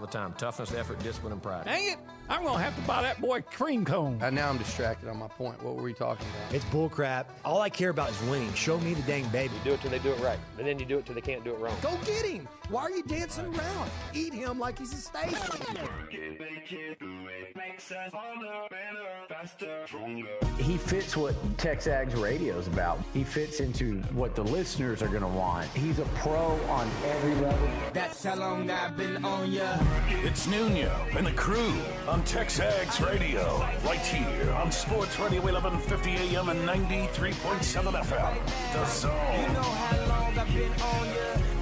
all the time. Toughness, effort, discipline, and pride. Dang it, I'm going to have to buy that boy cream cone. Now I'm distracted on my point. What were we talking about? It's bullcrap. All I care about is winning. Show me the dang baby. You do it till they do it right, and then you do it till they can't do it wrong. Go get him. Why are you dancing around? Eat him like he's a steak. He fits what TexAgs radio is about. He fits into what the listeners are going to want. He's a pro on every level. That's how long I've been on ya. It's Nuño and the crew on TexAgs radio, right here on Sports Radio 1150 AM and 93.7 FM. The Zone. You know how long I've been on ya.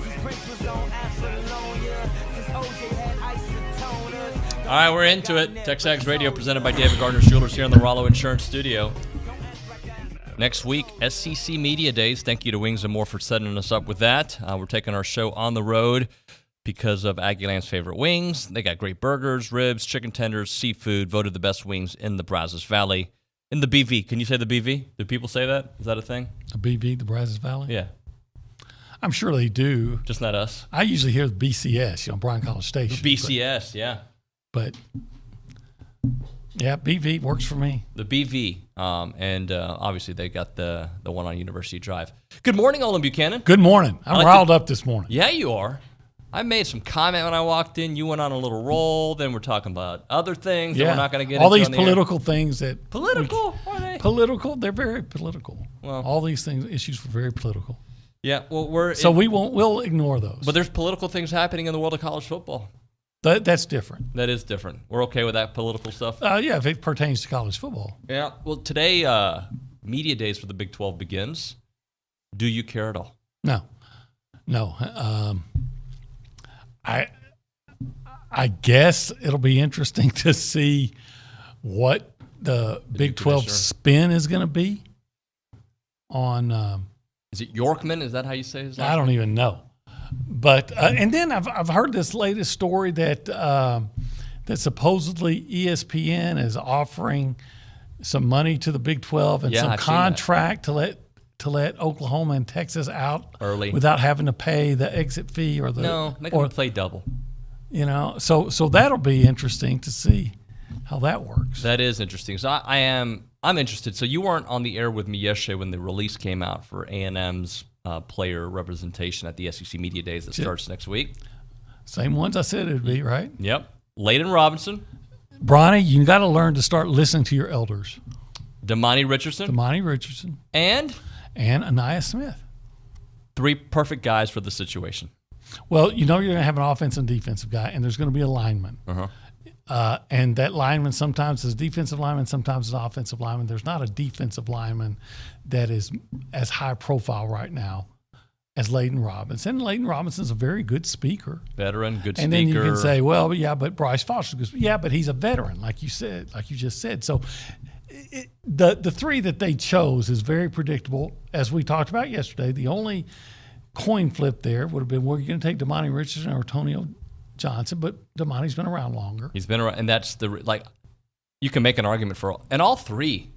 Since Prince was on Apollonia. Since OJ had isotoners. All right, we're into it. TexAgs Radio presented by David Gardner Jewelers here in the Rollo Insurance Studio. Next week, SEC Media Days. Thank you to Wings and More for setting us up with that. We're taking our show on the road because of Aggie Land's favorite wings. They got great burgers, ribs, chicken tenders, seafood, voted the best wings in the Brazos Valley. In the BV. Can you say the BV? Do people say that? Is that a thing? The BV, the Brazos Valley? Yeah. I'm sure they do. Just not us. I usually hear the BCS, Bryan College Station. The BCS, yeah. But, yeah, BV works for me. The BV. And obviously they got the one on University Drive. Good morning, Olin Buchanan. Good morning. I'm riled up this morning. Yeah, you are. I made some comment when I walked in. You went on a little roll. Then we're talking about other things that we're not going to get all into these political things that political are they? Political, they're very political. Well, all these issues are very political. Yeah, well, we'll ignore those. But there's political things happening in the world of college football. That's different. That is different. We're okay with that political stuff. Yeah, if it pertains to college football. Yeah. Well, today, media days for the Big 12 begins. Do you care at all? No. I guess it'll be interesting to see what the Big 12 spin is going to be on. Is it Yorkman? Is that how you say his last name? I don't name? even know. But and then I've heard this latest story that that supposedly ESPN is offering some money to the Big 12 and some contract to let Oklahoma and Texas out early without having to pay the exit fee or the make them play double. So that'll be interesting to see how that works. That is interesting. So I'm interested. So you weren't on the air with me yesterday when the release came out for A&M's player representation at the SEC Media Days that starts next week. Same ones I said it'd be, right? Yep. Layden Robinson. Bronny, you got to learn to start listening to your elders. Damani Richardson. And Anaya Smith. 3 perfect guys for the situation. Well, you're going to have an offensive and defensive guy, and there's going to be a lineman. And that lineman sometimes is defensive lineman, sometimes is offensive lineman. There's not a defensive lineman that is as high profile right now as Layden Robinson. Layden Robinson's a very good speaker. Veteran, good speaker. And then you can say, well, yeah, but Bryce Foster's good. Yeah, but he's a veteran, like you just said. So the 3 that they chose is very predictable. As we talked about yesterday, the only coin flip there would have been, were you going to take Damani Richardson or Antonio Johnson? But Damani's been around longer. He's been around, and that's you can make an argument for all. And all 3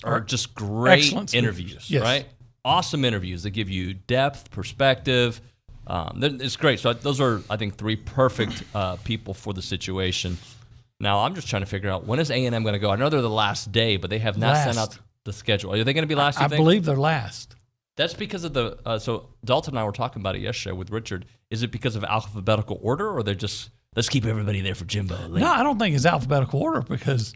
are just great interviews, right? Awesome interviews that give you depth, perspective. It's great. So those are, I think, 3 perfect people for the situation. Now, I'm just trying to figure out, when is A&M going to go? I know they're the last day, but they have not sent out the schedule. Are they going to be last, I believe they're last. That's because of so Dalton and I were talking about it yesterday with Richard. Is it because of alphabetical order, or they're just, let's keep everybody there for Jimbo? No, I don't think it's alphabetical order because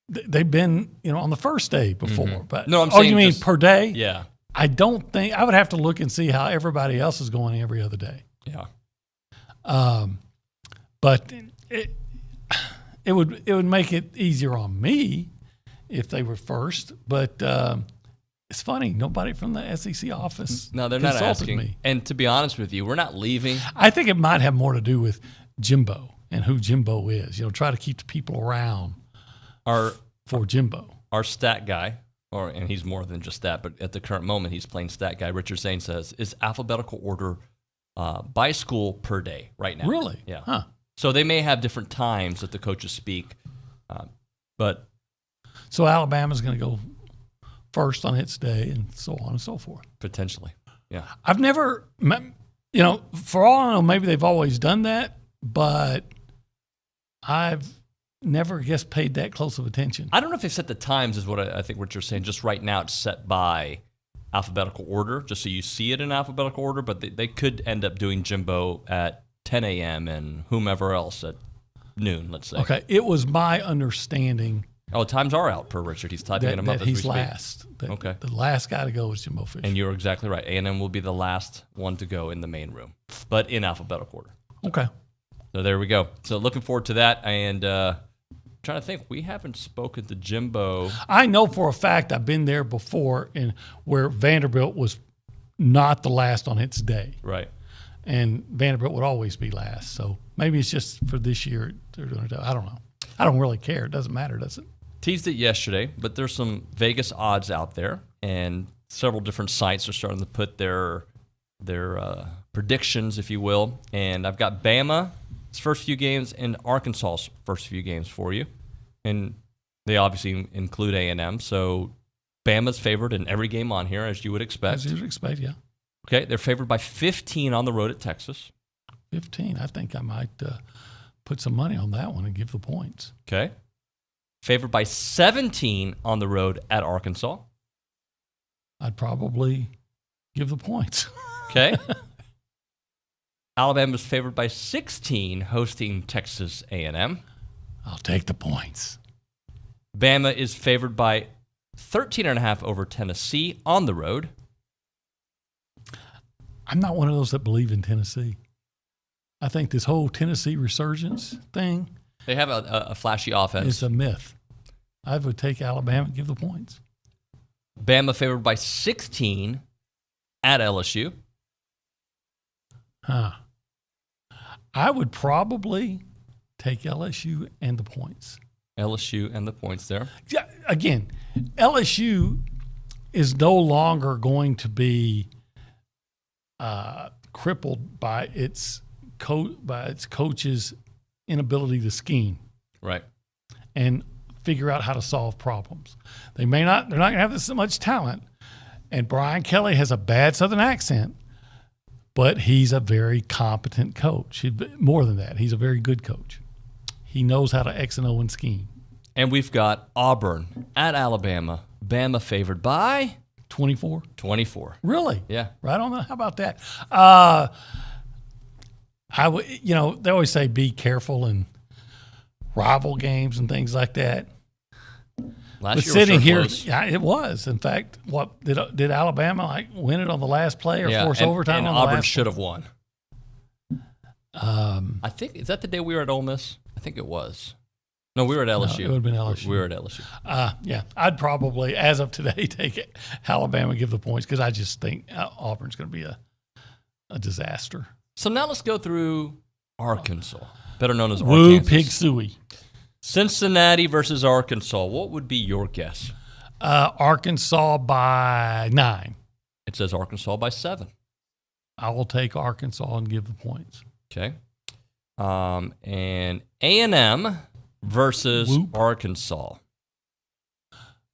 they've been, on the first day before. Mm-hmm. But no, I'm saying you mean per day? Yeah. I don't think, I would have to look and see how everybody else is going every other day. Yeah. But it would make it easier on me if they were first. But it's funny, nobody from the SEC office no, they're not asking me. And to be honest with you, we're not leaving. I think it might have more to do with Jimbo and who Jimbo is. Try to keep the people around for Jimbo. Our stat guy, and he's more than just that, but at the current moment he's playing stat guy, Richard Zane says, is alphabetical order by school per day right now. Really? Yeah. Huh. So they may have different times that the coaches speak, but. So Alabama's going to go first on its day and so on and so forth. Potentially, yeah. I've never, for all I know, maybe they've always done that, but I've never, paid that close of attention. I don't know if they set the times is what I think what you're saying. Just right now it's set by alphabetical order, just so you see it in alphabetical order, but they could end up doing Jimbo at 10 a.m. and whomever else at noon, let's say. Okay, it was my understanding. Oh, times are out per Richard. He's typing them up as we speak. He's last. Okay. The last guy to go is Jimbo Fisher. And you're exactly right. A&M will be the last one to go in the main room, but in alphabetical order. Okay. So there we go. So looking forward to that. And trying to think, we haven't spoken to Jimbo. I know for a fact I've been there before where Vanderbilt was not the last on its day. Right. And Vanderbilt would always be last. So maybe it's just for this year they're doing it. I don't know. I don't really care. It doesn't matter, does it? Teased it yesterday, but there's some Vegas odds out there, and several different sites are starting to put their predictions, if you will. And I've got Bama's first few games and Arkansas's first few games for you, and they obviously include A&M. So Bama's favored in every game on here, as you would expect. As you would expect, yeah. Okay, they're favored by 15 on the road at Texas. 15. I think I might put some money on that one and give the points. Okay. Favored by 17 on the road at Arkansas. I'd probably give the points. Okay. Alabama's favored by 16 hosting Texas A&M. I'll take the points. Bama is favored by 13.5 over Tennessee on the road. I'm not one of those that believe in Tennessee. I think this whole Tennessee resurgence thing, they have a flashy offense. It's a myth. I would take Alabama and give the points. Bama favored by 16 at LSU. I would probably take LSU and the points. LSU and the points there. Yeah, again, LSU is no longer going to be crippled by its coach's inability to scheme. Right. And figure out how to solve problems. They're not going to have so much talent. And Brian Kelly has a bad Southern accent, but he's a very competent coach. More than that, he's a very good coach. He knows how to X and O and scheme. And we've got Auburn at Alabama. Bama favored by 24. 24. Really? Yeah. Right on the. How about that? They always say be careful in rival games and things like that. Last year sitting was so here, close. yeah, it was. In fact, what did Alabama win it on the last play or force overtime? And on the Auburn last should have won. I think, is that the day we were at Ole Miss? I think it was. No, we were at LSU. No, it would have been LSU. We were at LSU. Yeah, I'd probably, as of today, take it. Alabama, give the points because I just think Auburn's going to be a disaster. So now let's go through Arkansas, better known as Woo Arkansas. Pig Suey. Cincinnati versus Arkansas. What would be your guess? Arkansas by 9. It says Arkansas by 7. I will take Arkansas and give the points. Okay. And A&M versus Arkansas.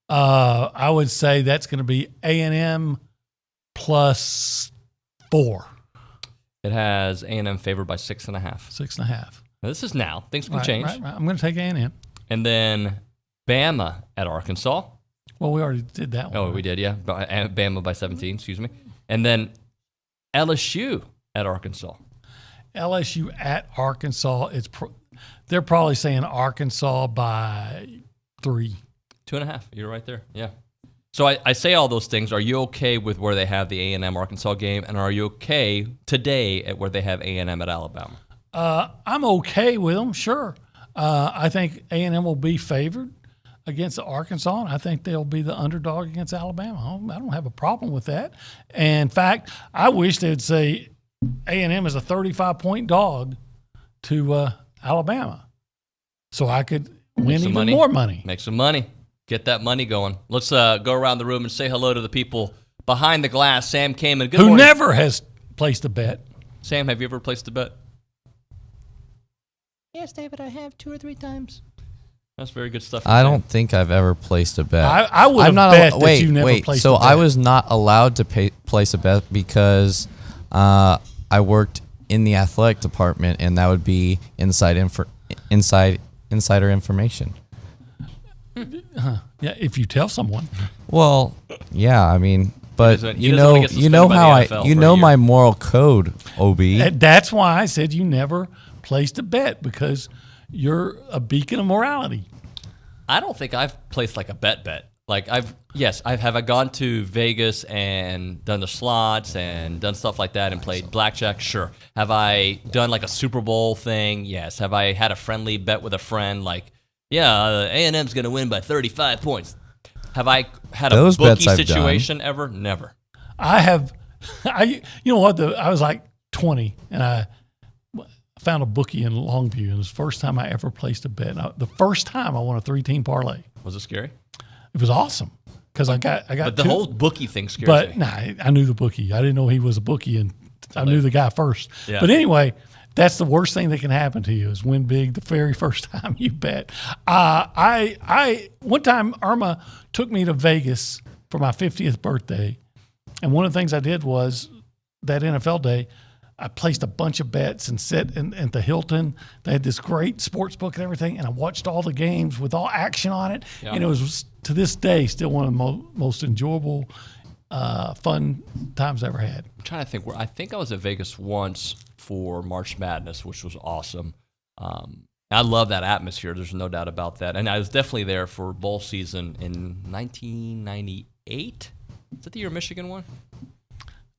I would say that's going to be A&M plus 4. It has A&M favored by 6.5. 6.5. Now, this is now. Things can change. Right. I'm going to take A&M. And then Bama at Arkansas. Well, we already did that one. Oh, we did, yeah. Bama by 17, excuse me. And then LSU at Arkansas. LSU at Arkansas. They're probably saying Arkansas by 3. 2.5. You're right there. Yeah. So I say all those things. Are you okay with where they have the A&M Arkansas game? And are you okay today at where they have A&M at Alabama? I'm okay with them, sure. I think A&M will be favored against Arkansas, and I think they'll be the underdog against Alabama. I don't have a problem with that. And in fact, I wish they'd say A&M is a 35-point dog to Alabama, so I could win even more money. Make some money. Get that money going. Let's go around the room and say hello to the people behind the glass. Sam Kamen. Good morning. Who never has placed a bet. Sam, have you ever placed a bet? Yes, David, I have 2 or 3 times. That's very good stuff. I don't think I've ever placed a bet. I would have bet that you never placed a bet. So I was not allowed to place a bet because I worked in the athletic department, and that would be insider information. Yeah, if you tell someone. Well, yeah, I mean, but He doesn't get suspended by the NFL for a year. my moral code, OB. And that's why I said you never placed a bet, because you're a beacon of morality. I don't think I've placed like a bet. Like have I gone to Vegas and done the slots and done stuff like that and played blackjack? Sure. Have I done like a Super Bowl thing? Yes. Have I had a friendly bet with a friend? Like, A&M's going to win by 35 points. Have I had a bookie situation ever? Never. I have. You know what? I was like 20, and I found a bookie in Longview, and it was the first time I ever placed a bet. The first time I won a 3-team parlay. Was it scary? It was awesome because I got. But the whole bookie thing scares but, me. But I knew the bookie. I didn't know he was a bookie, and I knew the guy first. Yeah. But anyway, that's the worst thing that can happen to you is win big the very first time you bet. One time Irma took me to Vegas for my 50th birthday, and one of the things I did was that NFL day, I placed a bunch of bets and sat at the Hilton. They had this great sports book and everything, and I watched all the games with all action on it. Yeah. And it was, to this day, still one of the most enjoyable, fun times I ever had. I'm trying to think. I think I was at Vegas once for March Madness, which was awesome. I love that atmosphere. There's no doubt about that. And I was definitely there for bowl season in 1998. Is that the year Michigan won?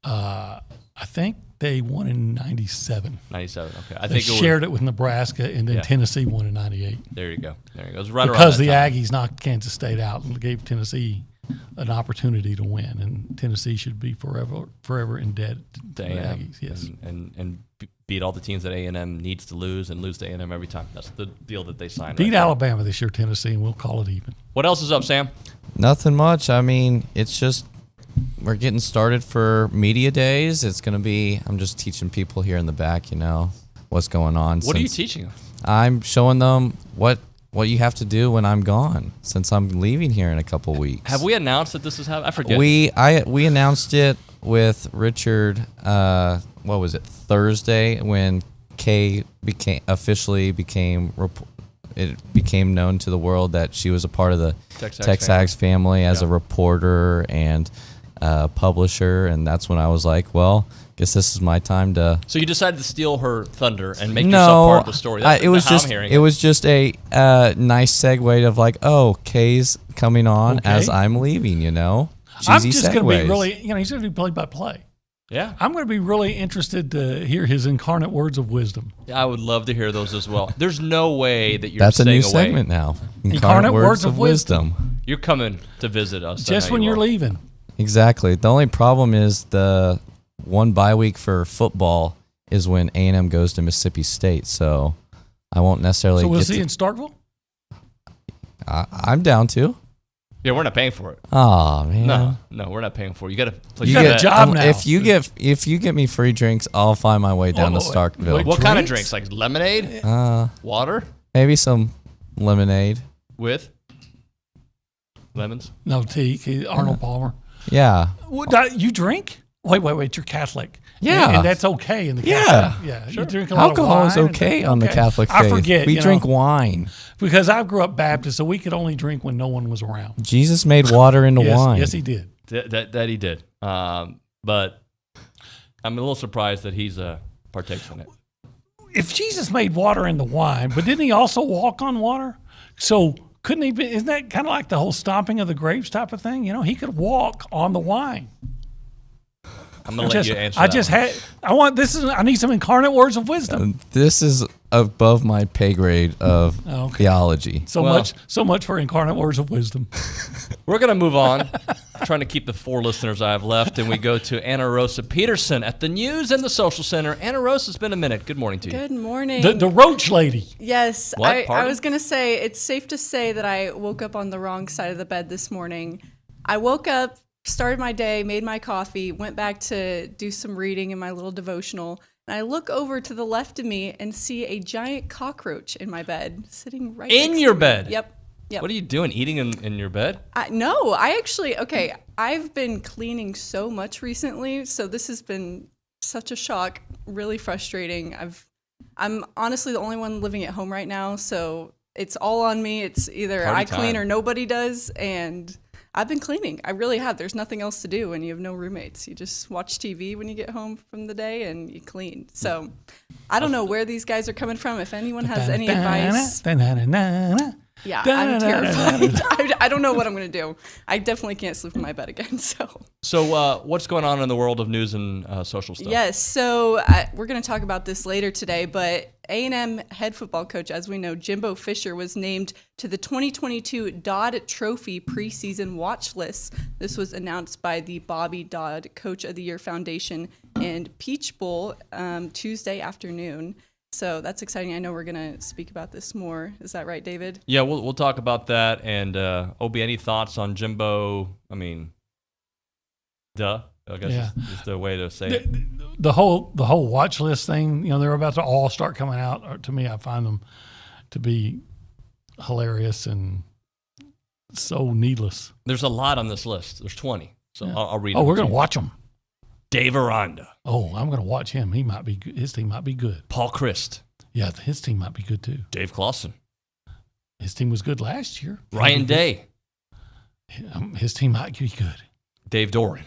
I think they won in 97. 97, okay. They shared it with Nebraska, and then Tennessee won in 98. There you go. It was right because around the time. Aggies knocked Kansas State out and gave Tennessee an opportunity to win, and Tennessee should be forever in debt to the Aggies. Yes, and beat all the teams that A&M needs to lose, and lose to A&M every time. That's the deal that they signed. Beat Alabama this year, Tennessee, and we'll call it even. What else is up, Sam? Nothing much. I mean, it's just we're getting started for media days. It's going to be, I'm just teaching people here in the back, what's going on. What are you teaching them? I'm showing them what you have to do when I'm gone, since I'm leaving here in a couple weeks. Have we announced that this is happening? I forget. We announced it with Richard, what was it, Thursday, when Kay officially became known to the world that she was a part of the TexAgs family as a reporter and publisher, and that's when I was like, well, guess this is my time to. So you decided to steal her thunder and make yourself part of the story. That's it was how just I'm hearing it was just a nice segue of like, oh, Kay's coming on as I'm leaving. I'm just going to be really, he's going to be play by play. Yeah, I'm going to be really interested to hear his incarnate words of wisdom. I would love to hear those as well. There's no way that you're. That's a new away. segment now. Incarnate words of wisdom. You're coming to visit us just when you're leaving. Exactly. The only problem is the one bye week for football is when A&M goes to Mississippi State, so I won't necessarily. So was he in Starkville? I'm down to. Yeah, we're not paying for it. Oh man. No, we're not paying for it. You got to. You get a job now. If you get me free drinks, I'll find my way down to Starkville. What kind of drinks? Like lemonade? Water? Maybe some lemonade with lemons. No tea. Arnold Palmer. Yeah. You drink? Wait. You're Catholic. Yeah. And that's okay in the Catholic. Yeah. Sure. You drink a lot Alcohol of wine. is okay on the Catholic faith. I forget. We drink wine. Because I grew up Baptist, so we could only drink when no one was around. Jesus made water into wine. Yes, he did. That he did. But I'm a little surprised that he's partakes in it. If Jesus made water into wine, but didn't he also walk on water? So couldn't he be? Isn't that kind of like the whole stomping of the grapes type of thing? He could walk on the wine. I'm gonna let you answer. I need some incarnate words of wisdom. This is above my pay grade of theology. So much for incarnate words of wisdom. We're gonna move on. Trying to keep the 4 listeners I have left, and we go to Anna Rosa Peterson at the News and the Social Center. Anna Rosa, it's been a minute. Good morning to you. Good morning. The Roach Lady. Yes, I was gonna say it's safe to say that I woke up on the wrong side of the bed this morning. I woke up, started my day, made my coffee, went back to do some reading in my little devotional, and I look over to the left of me and see a giant cockroach in my bed, sitting right in next your to bed. Me. Yep. What are you doing? Eating in your bed? No, I've been cleaning so much recently, so this has been such a shock, really frustrating. I'm honestly the only one living at home right now, so it's all on me. It's either Party I clean time. or nobody does, and I've been cleaning. I really have. There's nothing else to do when you have no roommates. You just watch TV when you get home from the day and you clean. So I don't know where these guys are coming from. If anyone has any advice. Yeah, I'm terrified. I don't know what I'm going to do. I definitely can't sleep in my bed again. So what's going on in the world of news and social stuff? Yes, so we're going to talk about this later today, but A&M head football coach, as we know, Jimbo Fisher, was named to the 2022 Dodd Trophy preseason watch list. This was announced by the Bobby Dodd Coach of the Year Foundation and Peach Bowl Tuesday afternoon. So that's exciting. I know we're going to speak about this more. Is that right, David? Yeah, we'll talk about that. And Obi, any thoughts on Jimbo? I mean, I guess is the way to say it. The whole watch list thing, they're about to all start coming out. To me, I find them to be hilarious and so needless. There's a lot on this list. There's 20. So I'll read. Oh, we're going to watch them. Dave Aranda. Oh, I'm going to watch him. He might be good. His team might be good. Paul Christ. Yeah, his team might be good too. Dave Clausen. His team was good last year. Ryan Day. His team might be good. Dave Doran.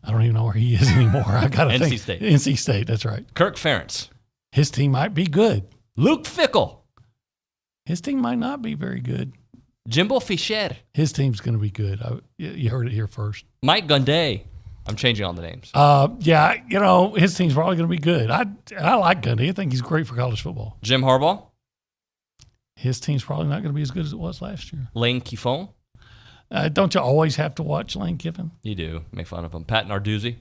I don't even know where he is anymore. I got to think. NC State. NC State, that's right. Kirk Ferentz. His team might be good. Luke Fickle. His team might not be very good. Jimbo Fisher. His team's going to be good. You heard it here first. Mike Gunday. I'm changing all the names. Yeah, his team's probably going to be good. I like Gundy. I think he's great for college football. Jim Harbaugh. His team's probably not going to be as good as it was last year. Lane Kiffin. Don't you always have to watch Lane Kiffin? You do. Make fun of him. Pat Narduzzi.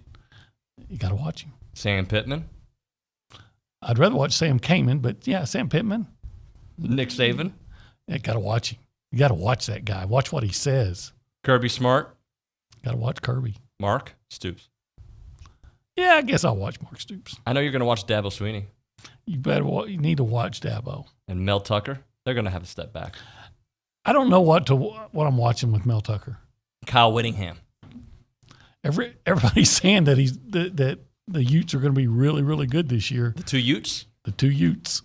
You got to watch him. Sam Pittman. I'd rather watch Sam Kamen, but yeah, Sam Pittman. Nick Saban. You got to watch him. You got to watch that guy. Watch what he says. Kirby Smart. Got to watch Kirby. Mark Stoops. Yeah, I guess I'll watch Mark Stoops. I know you're going to watch Dabo Sweeney. You need to watch Dabo. And Mel Tucker. They're going to have to step back. I don't know what I'm watching with Mel Tucker. Kyle Whittingham. Everybody's saying that that the Utes are going to be really, really good this year. The two Utes? The two Utes.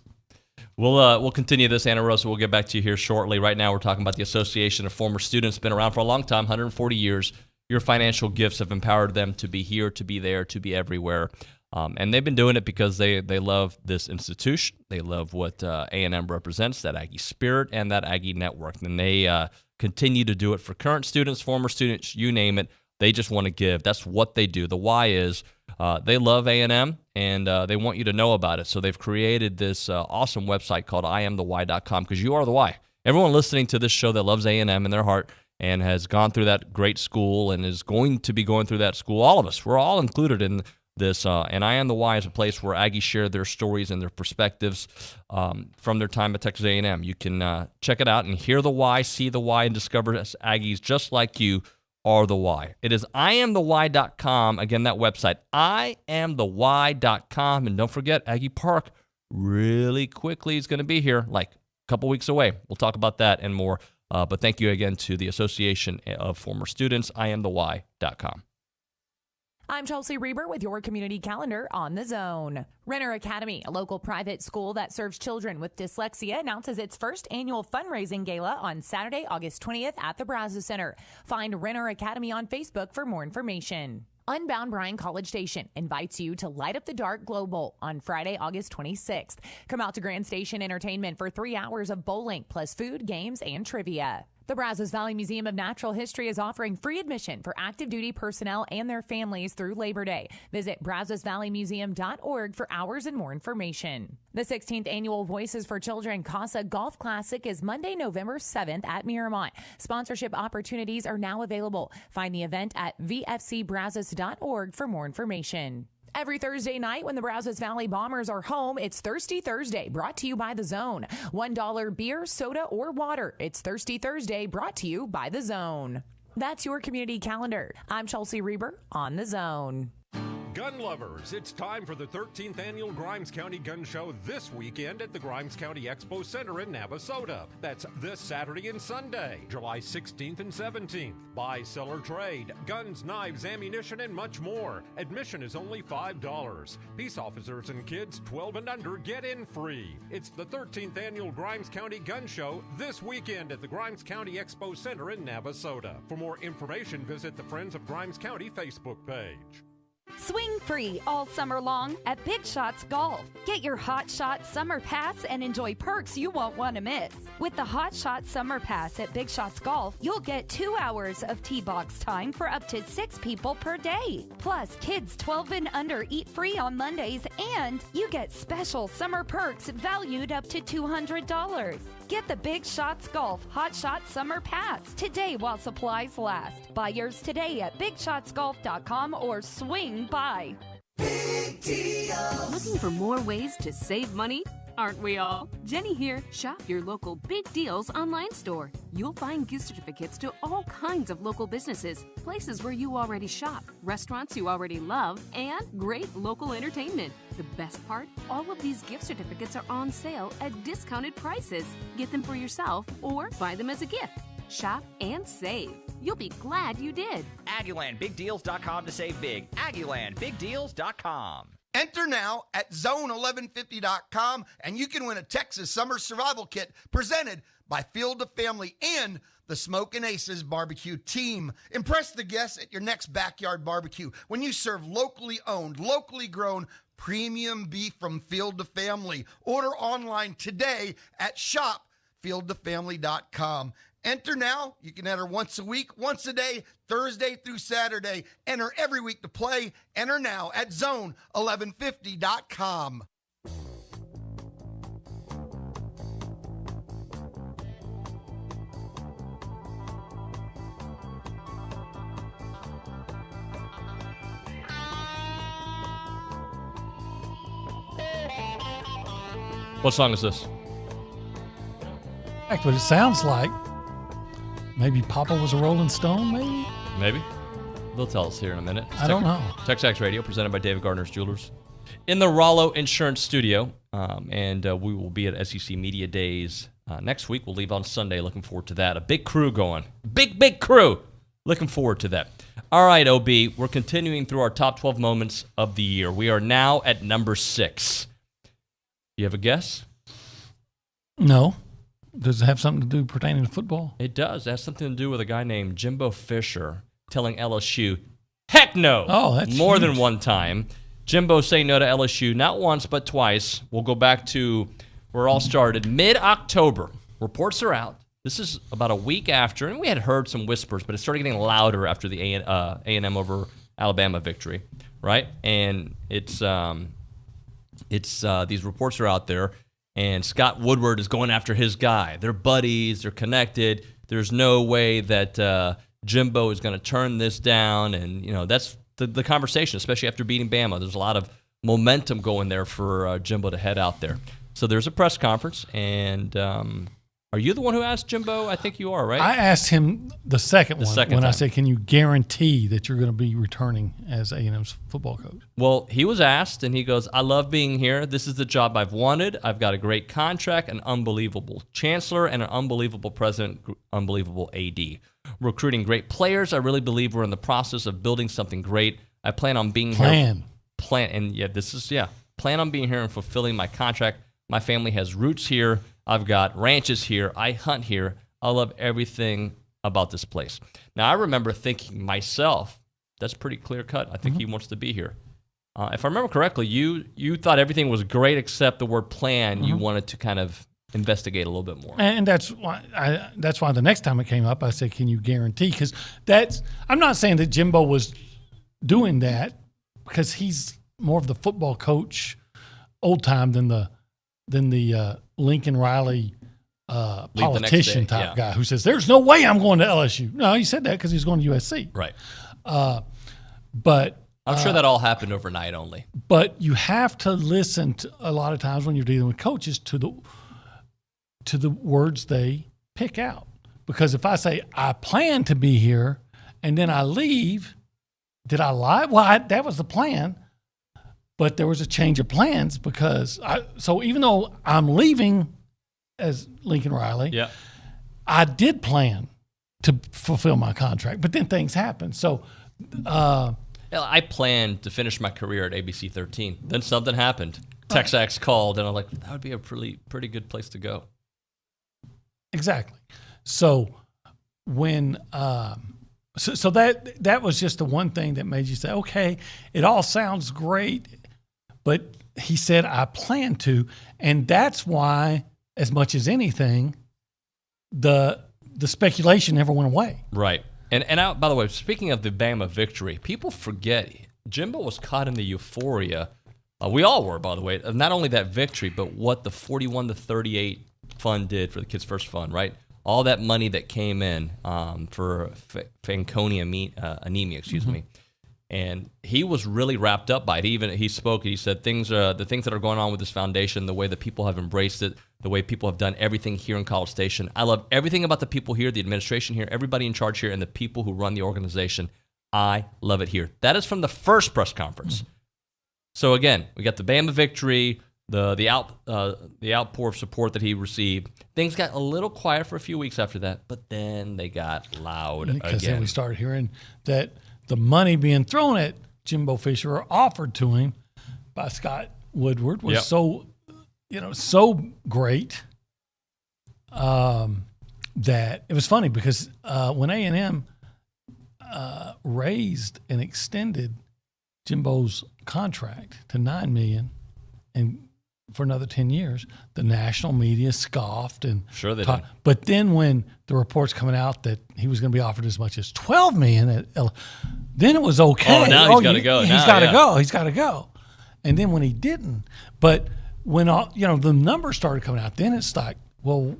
We'll continue this, Anna Rosa. We'll get back to you here shortly. Right now, we're talking about the Association of Former Students. Been around for a long time, 140 years. Your financial gifts have empowered them to be here, to be there, to be everywhere. And they've been doing it because they love this institution. They love what A&M represents, that Aggie spirit and that Aggie network. And they continue to do it for current students, former students, you name it. They just want to give. That's what they do. The why is they love A&M, and they want you to know about it. So they've created this awesome website called IamTheWhy.com, because you are the why. Everyone listening to this show that loves A&M in their heart and has gone through that great school and is going to be going through that school, all of us, we're all included in this. And I Am the Why is a place where Aggies share their stories and their perspectives from their time at Texas A&M. You can check it out and hear the why, see the why, and discover Aggies just like you are the why. It is IamTheWhy.com. Again, that website, IamTheWhy.com. And don't forget, Aggie Park really quickly is going to be here, like a couple weeks away. We'll talk about that and more. But thank you again to the Association of Former Students, IamTheWhy.com. I'm Chelsea Reber with your community calendar on The Zone. Renner Academy, a local private school that serves children with dyslexia, announces its first annual fundraising gala on Saturday, August 20th at the Brazos Center. Find Renner Academy on Facebook for more information. Unbound Bryan College Station invites you to Light Up the Dark Global on Friday, August 26th. Come out to Grand Station Entertainment for 3 hours of bowling, plus food, games, and trivia. The Brazos Valley Museum of Natural History is offering free admission for active duty personnel and their families through Labor Day. Visit brazosvalleymuseum.org for hours and more information. The 16th annual Voices for Children Casa Golf Classic is Monday, November 7th at Miramont. Sponsorship opportunities are now available. Find the event at vfcbrazos.org for more information. Every Thursday night when the Brazos Valley Bombers are home, it's Thirsty Thursday, brought to you by The Zone. $1 beer, soda, or water. It's Thirsty Thursday, brought to you by The Zone. That's your community calendar. I'm Chelsea Reber on The Zone. Gun lovers, it's time for the 13th annual Grimes County Gun Show this weekend at the Grimes County Expo Center in Navasota. That's this Saturday and Sunday, July 16th and 17th. Buy, sell, or trade, guns, knives, ammunition, and much more. Admission is only $5. Peace officers and kids 12 and under get in free. It's the 13th annual Grimes County Gun Show this weekend at the Grimes County Expo Center in Navasota. For more information, visit the Friends of Grimes County Facebook page. Swing free all summer long at Big Shots Golf. Get your Hot Shot Summer Pass and enjoy perks you won't want to miss. With the Hot Shot Summer Pass at Big Shots Golf, you'll get 2 hours of tee box time for up to 6 people per day. Plus, kids 12 and under eat free on Mondays, and you get special summer perks valued up to $200. Get the Big Shots Golf Hot Shot Summer Pass today while supplies last. Buy yours today at BigShotsGolf.com or swing by. Big deals. Looking for more ways to save money? Aren't we all? Jenny here. Shop your local Big Deals online store. You'll find gift certificates to all kinds of local businesses, places where you already shop, restaurants you already love, and great local entertainment. The best part? All of these gift certificates are on sale at discounted prices. Get them for yourself or buy them as a gift. Shop and save. You'll be glad you did. AggielandBigDeals.com to save big. AggielandBigDeals.com. Enter now at zone1150.com and you can win a Texas Summer Survival Kit presented by Field of Family and the Smokin' Aces barbecue team. Impress the guests at your next backyard barbecue when you serve locally owned, locally grown premium beef from Field of Family. Order online today at shopfieldofamily.com. Enter now. You can enter once a week, once a day, Thursday through Saturday. Enter every week to play. Enter now at zone1150.com. What song is this? But it sounds like maybe Papa was a Rolling Stone, maybe? Maybe. They'll tell us here in a minute. I don't know. TexAgs Radio, presented by David Gardner's Jewelers. In the Rollo Insurance Studio, and we will be at SEC Media Days next week. We'll leave on Sunday. Looking forward to that. A big crew going. Big crew. Looking forward to that. All right, OB, we're continuing through our top 12 moments of the year. We are now at number 6. You have a guess? No. Does it have something to do pertaining to football? It does. It has something to do with a guy named Jimbo Fisher telling LSU, heck no. Oh, that's more huge. than one time. Jimbo saying no to LSU, not once, but twice. We'll go back to where it all started. Mid-October, reports are out. This is about a week after, and we had heard some whispers, but it started getting louder after the A&M over Alabama victory, right? And it's these reports are out there. And Scott Woodward is going after his guy. They're buddies. They're connected. There's no way that Jimbo is going to turn this down. And, you know, that's the conversation, especially after beating Bama. There's a lot of momentum going there for Jimbo to head out there. So there's a press conference. And are you the one who asked Jimbo? I think you are, right? I asked him the second time. I said, can you guarantee that you're going to be returning as A&M's football coach? Well, he was asked, and he goes, I love being here. This is the job I've wanted. I've got a great contract, an unbelievable chancellor, and an unbelievable president, unbelievable AD. Recruiting great players. I really believe we're in the process of building something great. I plan on being here. Plan on being here and fulfilling my contract. My family has roots here. I've got ranches here. I hunt here. I love everything about this place. Now, I remember thinking myself, that's pretty clear cut. I think he wants to be here. If I remember correctly, you thought everything was great except the word plan. You wanted to kind of investigate a little bit more. And that's why the next time it came up, I said, can you guarantee? Because I'm not saying that Jimbo was doing that because he's more of the football coach old time than the Lincoln Riley politician type guy who says, there's no way I'm going to LSU. No, he said that because he's going to USC. Right. But I'm sure that all happened overnight only. But you have to listen to, a lot of times when you're dealing with coaches, to the words they pick out. Because if I say, I plan to be here, and then I leave, did I lie? Well, that was the plan. but there was a change of plans because so even though I'm leaving as Lincoln Riley, I did plan to fulfill my contract, but then things happened. So I planned to finish my career at ABC 13. Then something happened. TexAgs called, and I'm like, that would be a pretty good place to go. Exactly. So when so that was just the one thing that made you say, okay, it all sounds great, but he said I plan to, and that's why, as much as anything, the speculation never went away. Right. And by the way, speaking of the Bama victory, people forget Jimbo was caught in the euphoria. We all were, by the way, of not only that victory, but what the 41-38 fund did for the Kids First Fund, right? All that money that came in for Fanconi anemia, excuse me. And he was really wrapped up by it. He spoke. He said the things that are going on with this foundation, the way that people have embraced it, the way people have done everything here in College Station. I love everything about the people here, the administration here, everybody in charge here, and the people who run the organization. I love it here. That is from the first press conference. So again, we got the Bama victory, the outpour of support that he received. Things got a little quiet for a few weeks after that, but then they got loud again. Because then we started hearing that the money being thrown at Jimbo Fisher or offered to him by Scott Woodward was so great that it was funny because when A&M raised and extended Jimbo's contract to $9 million and for another 10 years, the national media scoffed and sure they did. But then when the reports coming out that he was going to be offered as much as $12 million, then it was okay. Oh, now he's got to go. He's got to go. He's got to go. And then when he didn't, but when the numbers started coming out, then it's like, well,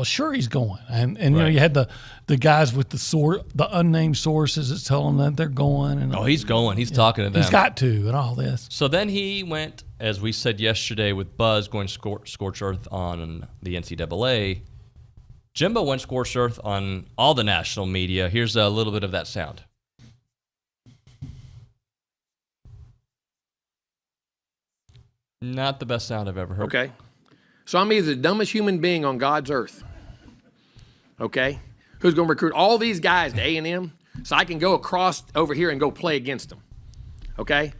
sure he's going, and you had the guys with the unnamed sources that tell them that they're going, and he's going, he's talking to them, he's got to, and all this. So then he went, as we said yesterday, with Buzz going scorched earth on the NCAA. Jimbo went scorched earth on all the national media. Here's a little bit of that sound. Not the best sound I've ever heard. Okay. So I'm either the dumbest human being on God's earth, okay, who's going to recruit all these guys to A&M so I can go across over here and go play against them, okay?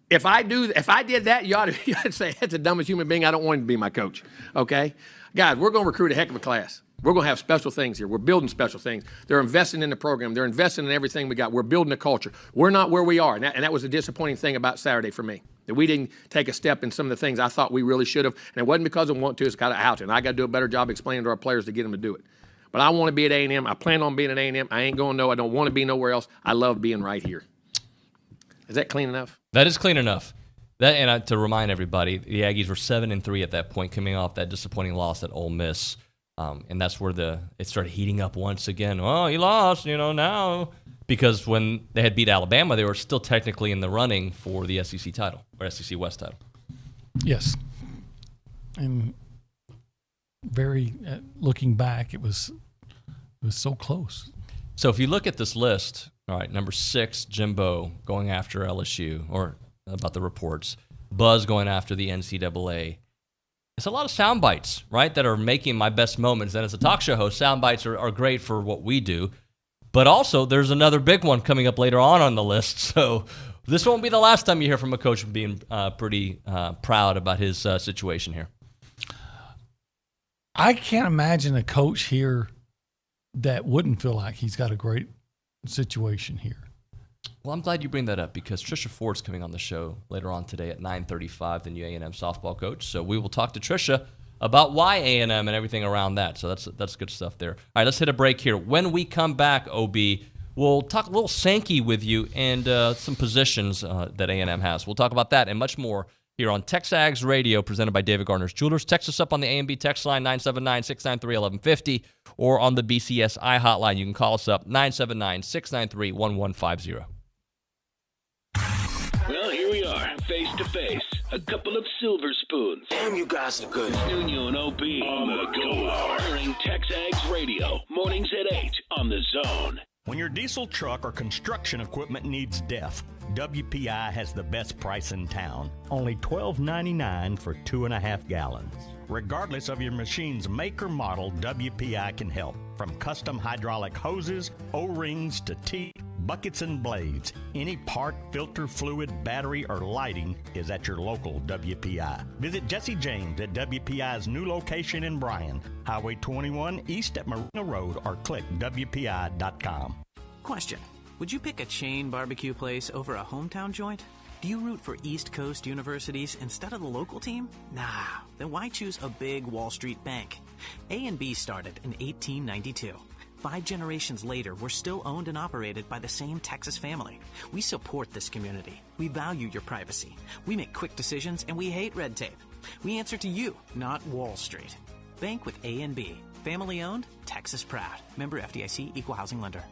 If I did that, you ought to say, that's the dumbest human being. I don't want him to be my coach, okay? Guys, we're going to recruit a heck of a class. We're going to have special things here. We're building special things. They're investing in the program. They're investing in everything we got. We're building a culture. We're not where we are, and that was a disappointing thing about Saturday for me, that we didn't take a step in some of the things I thought we really should have, and it wasn't because I want to. It's kind of how to, and I got to do a better job explaining to our players to get them to do it. But I want to be at A&M. I plan on being at A&M. I ain't going I don't want to be nowhere else. I love being right here. Is that clean enough? That is clean enough. And to remind everybody, the Aggies were 7-3 at that point, coming off that disappointing loss at Ole Miss. And that's where it started heating up once again. Oh, he lost, now. Because when they had beat Alabama, they were still technically in the running for the SEC title, or SEC West title. Yes. And looking back, it was so close. So if you look at this list, all right, number 6, Jimbo going after LSU, or about the reports, Buzz going after the NCAA. It's a lot of sound bites, right, that are making my best moments. And as a talk show host, sound bites are great for what we do. But also, there's another big one coming up later on the list. So this won't be the last time you hear from a coach being pretty proud about his situation here. I can't imagine a coach here that wouldn't feel like he's got a great situation here. Well, I'm glad you bring that up because Trisha Ford's coming on the show later on today at 9:35, the new A&M softball coach. So we will talk to Trisha about why A&M and everything around that. So that's good stuff there. All right, let's hit a break here. When we come back, OB, we'll talk a little Sankey with you and some positions that A&M has. We'll talk about that and much more here on TexAgs Radio, presented by David Gardner's Jewelers. Text us up on the A&B text line, 979-693-1150, or on the BCSI hotline. You can call us up, 979-693-1150. Well, here we are, face to face. A couple of silver spoons. Damn, you guys are good. Nuño and OB on the Go Hour. Hearing TexAgs Radio, mornings at 8 on The Zone. When your diesel truck or construction equipment needs DEF, WPI has the best price in town. Only $12.99 for 2.5 gallons. Regardless of your machine's make or model, WPI can help. From custom hydraulic hoses, O-rings to teeth, buckets and blades, any part, filter, fluid, battery, or lighting is at your local WPI. Visit Jesse James at WPI's new location in Bryan, Highway 21 east at Marina Road, or click WPI.com. Question: would you pick a chain barbecue place over a hometown joint? Do you root for East Coast universities instead of the local team? Nah, then why choose a big Wall Street bank? A&B started in 1892. 5 generations later, we're still owned and operated by the same Texas family. We support this community. We value your privacy. We make quick decisions, and we hate red tape. We answer to you, not Wall Street. Bank with A&B. Family owned, Texas proud. Member FDIC, Equal Housing Lender.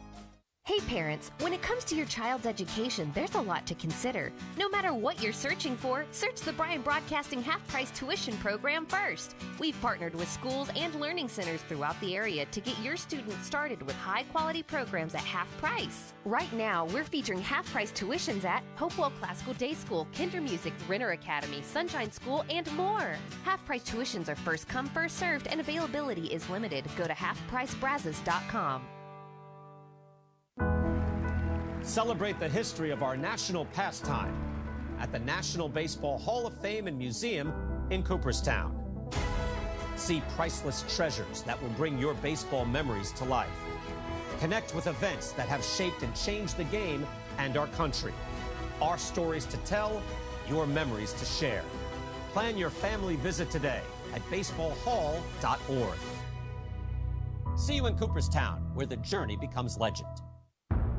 Hey parents, when it comes to your child's education, there's a lot to consider. No matter what you're searching for, search the Bryan Broadcasting half-price tuition program first. We've partnered with schools and learning centers throughout the area to get your students started with high-quality programs at half price. Right now, we're featuring half-price tuitions at Hopewell Classical Day School, Kinder Music, Renner Academy, Sunshine School, and more. Half-price tuitions are first come, first served, and availability is limited. Go to halfpricebrazos.com. Celebrate the history of our national pastime at the National Baseball Hall of Fame and Museum in Cooperstown. See priceless treasures that will bring your baseball memories to life. Connect with events that have shaped and changed the game and our country. Our stories to tell, your memories to share. Plan your family visit today at baseballhall.org. See you in Cooperstown, where the journey becomes legend.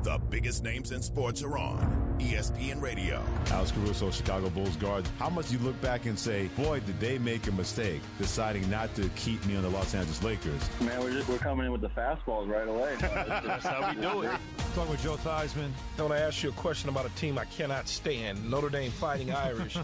The biggest names in sports are on ESPN Radio. Alex Caruso, Chicago Bulls guard. How much you look back and say, boy, did they make a mistake deciding not to keep me on the Los Angeles Lakers? Man, we're coming in with the fastballs right away. That's how we do it. Talking with Joe Theismann. I want to ask you a question about a team I cannot stand, Notre Dame Fighting Irish.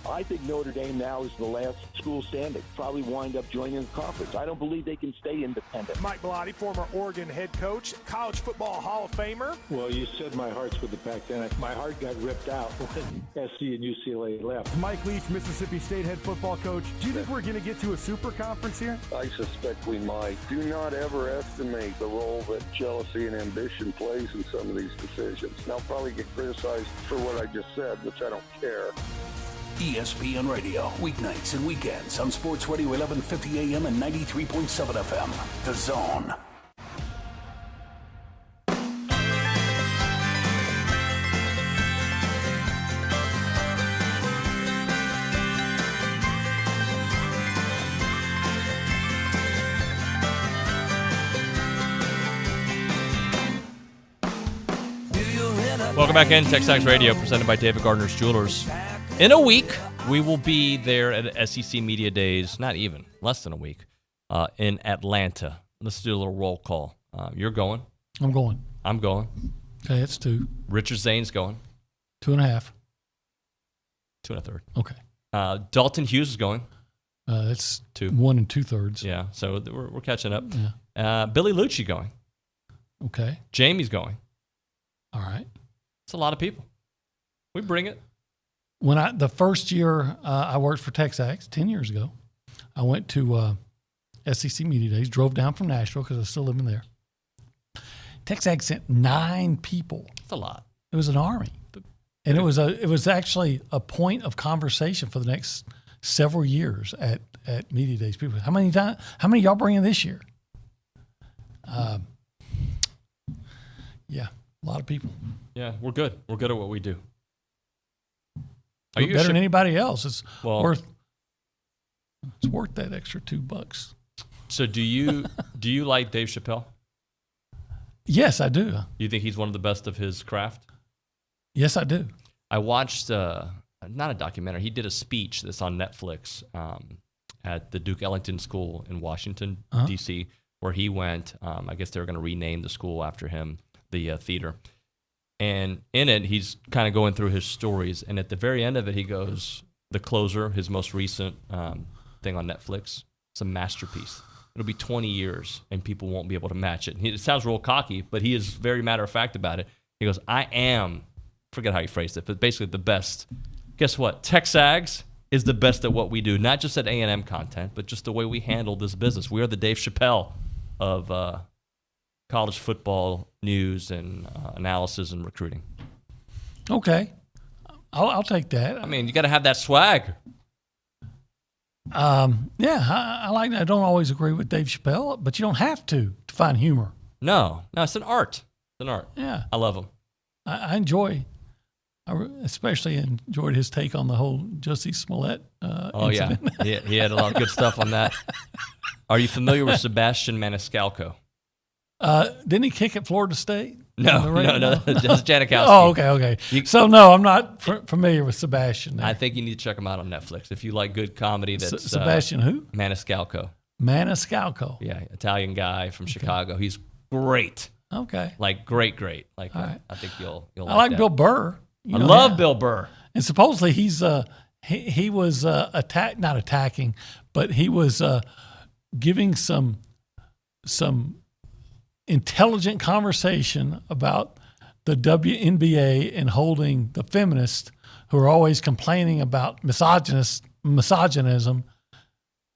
I think Notre Dame now is the last school standing. Probably wind up joining the conference. I don't believe they can stay independent. Mike Bellotti, former Oregon head coach, College Football Hall of Famer. Well, you said my heart's with the Pac-10. My heart got ripped out when SC and UCLA left. Mike Leach, Mississippi State head football coach. Do you think we're going to get to a super conference here? I suspect we might. Do not ever estimate the role that jealousy and ambition plays in some of these decisions. And I'll probably get criticized for what I just said, which I don't care. ESPN Radio, weeknights and weekends on Sports Radio 1150 AM and 93.7 FM. The Zone. Welcome back in TexAgs Radio, presented by David Gardner's Jewelers. In a week, we will be there at SEC Media Days, not even, less than a week, in Atlanta. Let's do a little roll call. You're going. I'm going. I'm going. Okay, it's 2. Richard Zane's going. 2.5. 2 1/3. Okay. Dalton Hughes is going. That's 2. 1 2/3. Yeah, so we're catching up. Yeah. Billy Lucci going. Okay. Jamie's going. All right. It's a lot of people. We bring it. When the first year I worked for TexAgs 10 years ago, I went to SEC Media Days, drove down from Nashville because I was still living there. TexAgs sent 9 people. That's a lot. It was an army, and it was actually a point of conversation for the next several years at Media Days. People, how many y'all bringing this year? Yeah, a lot of people. Yeah, we're good. We're good at what we do. Are you better than anybody else? It's worth that extra $2. So do you like Dave Chappelle? Yes, I do. You think he's one of the best of his craft? Yes, I do. I watched not a documentary. He did a speech that's on Netflix at the Duke Ellington School in Washington, D.C., where he went. I guess they were going to rename the school after him, the theater. And in it, he's kind of going through his stories. And at the very end of it, he goes, The Closer, his most recent thing on Netflix, it's a masterpiece. it'll be 20 years and people won't be able to match it. It sounds real cocky, but he is very matter of fact about it. He goes, I am, forget how he phrased it, but basically the best. Guess what? TexAgs is the best at what we do, not just at A&M content, but just the way we handle this business. We are the Dave Chappelle of college football news and analysis and recruiting. Okay. I'll take that. I mean, you got to have that swag. I like that. I don't always agree with Dave Chappelle, but you don't have to find humor. No, it's an art. It's an art. Yeah. I love him. I especially enjoyed his take on the whole Jussie Smollett incident. Yeah. He had a lot of good stuff on that. Are you familiar with Sebastian Maniscalco? Didn't he kick at Florida State? No, that's Janikowski. Oh, okay. So, no, I'm not familiar with Sebastian there. I think you need to check him out on Netflix. If you like good comedy, that's Sebastian who? Maniscalco. Maniscalco. Yeah, Italian guy from Chicago. He's great. Okay. Like, great. Like, right. I think you'll I like Bill Burr. I love Bill Burr. And supposedly he was not attacking, but he was giving some intelligent conversation about the WNBA and holding the feminists who are always complaining about misogynism,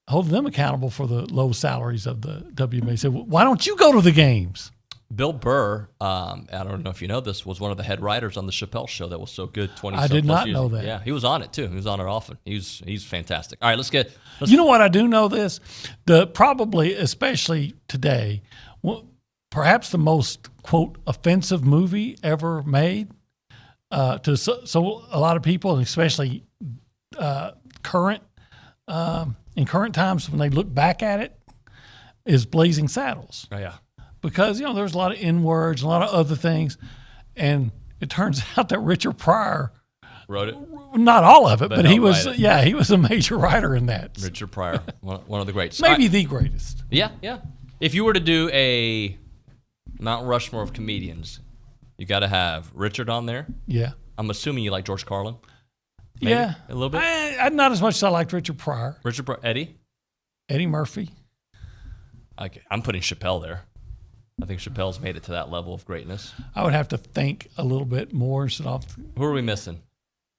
holding them accountable for the low salaries of the WNBA. He said, why don't you go to the games? Bill Burr, I don't know if you know this, was one of the head writers on the Chappelle Show that was so good 20 I did not years know ago. that. Yeah, he was on it too. He was on it often. He's fantastic. All right, let's You know what, I do know this? Probably, especially today, perhaps the most, quote, offensive movie ever made to so a lot of people, and especially in current times when they look back at it, is Blazing Saddles. Oh, yeah. Because, there's a lot of N-words, a lot of other things, and it turns out that Richard Pryor wrote it. Not all of it, but he was. It. Yeah, he was a major writer in that. Richard Pryor, one of the greats. Maybe the greatest. Yeah. If you were to do a Mount Rushmore of comedians, you got to have Richard on there. Yeah. I'm assuming you like George Carlin. Maybe? Yeah, a little bit. Not as much as I liked Richard Pryor. Eddie Murphy. I'm putting Chappelle there. I think Chappelle's made it to that level of greatness. I would have to think a little bit more instead of. Who are we missing?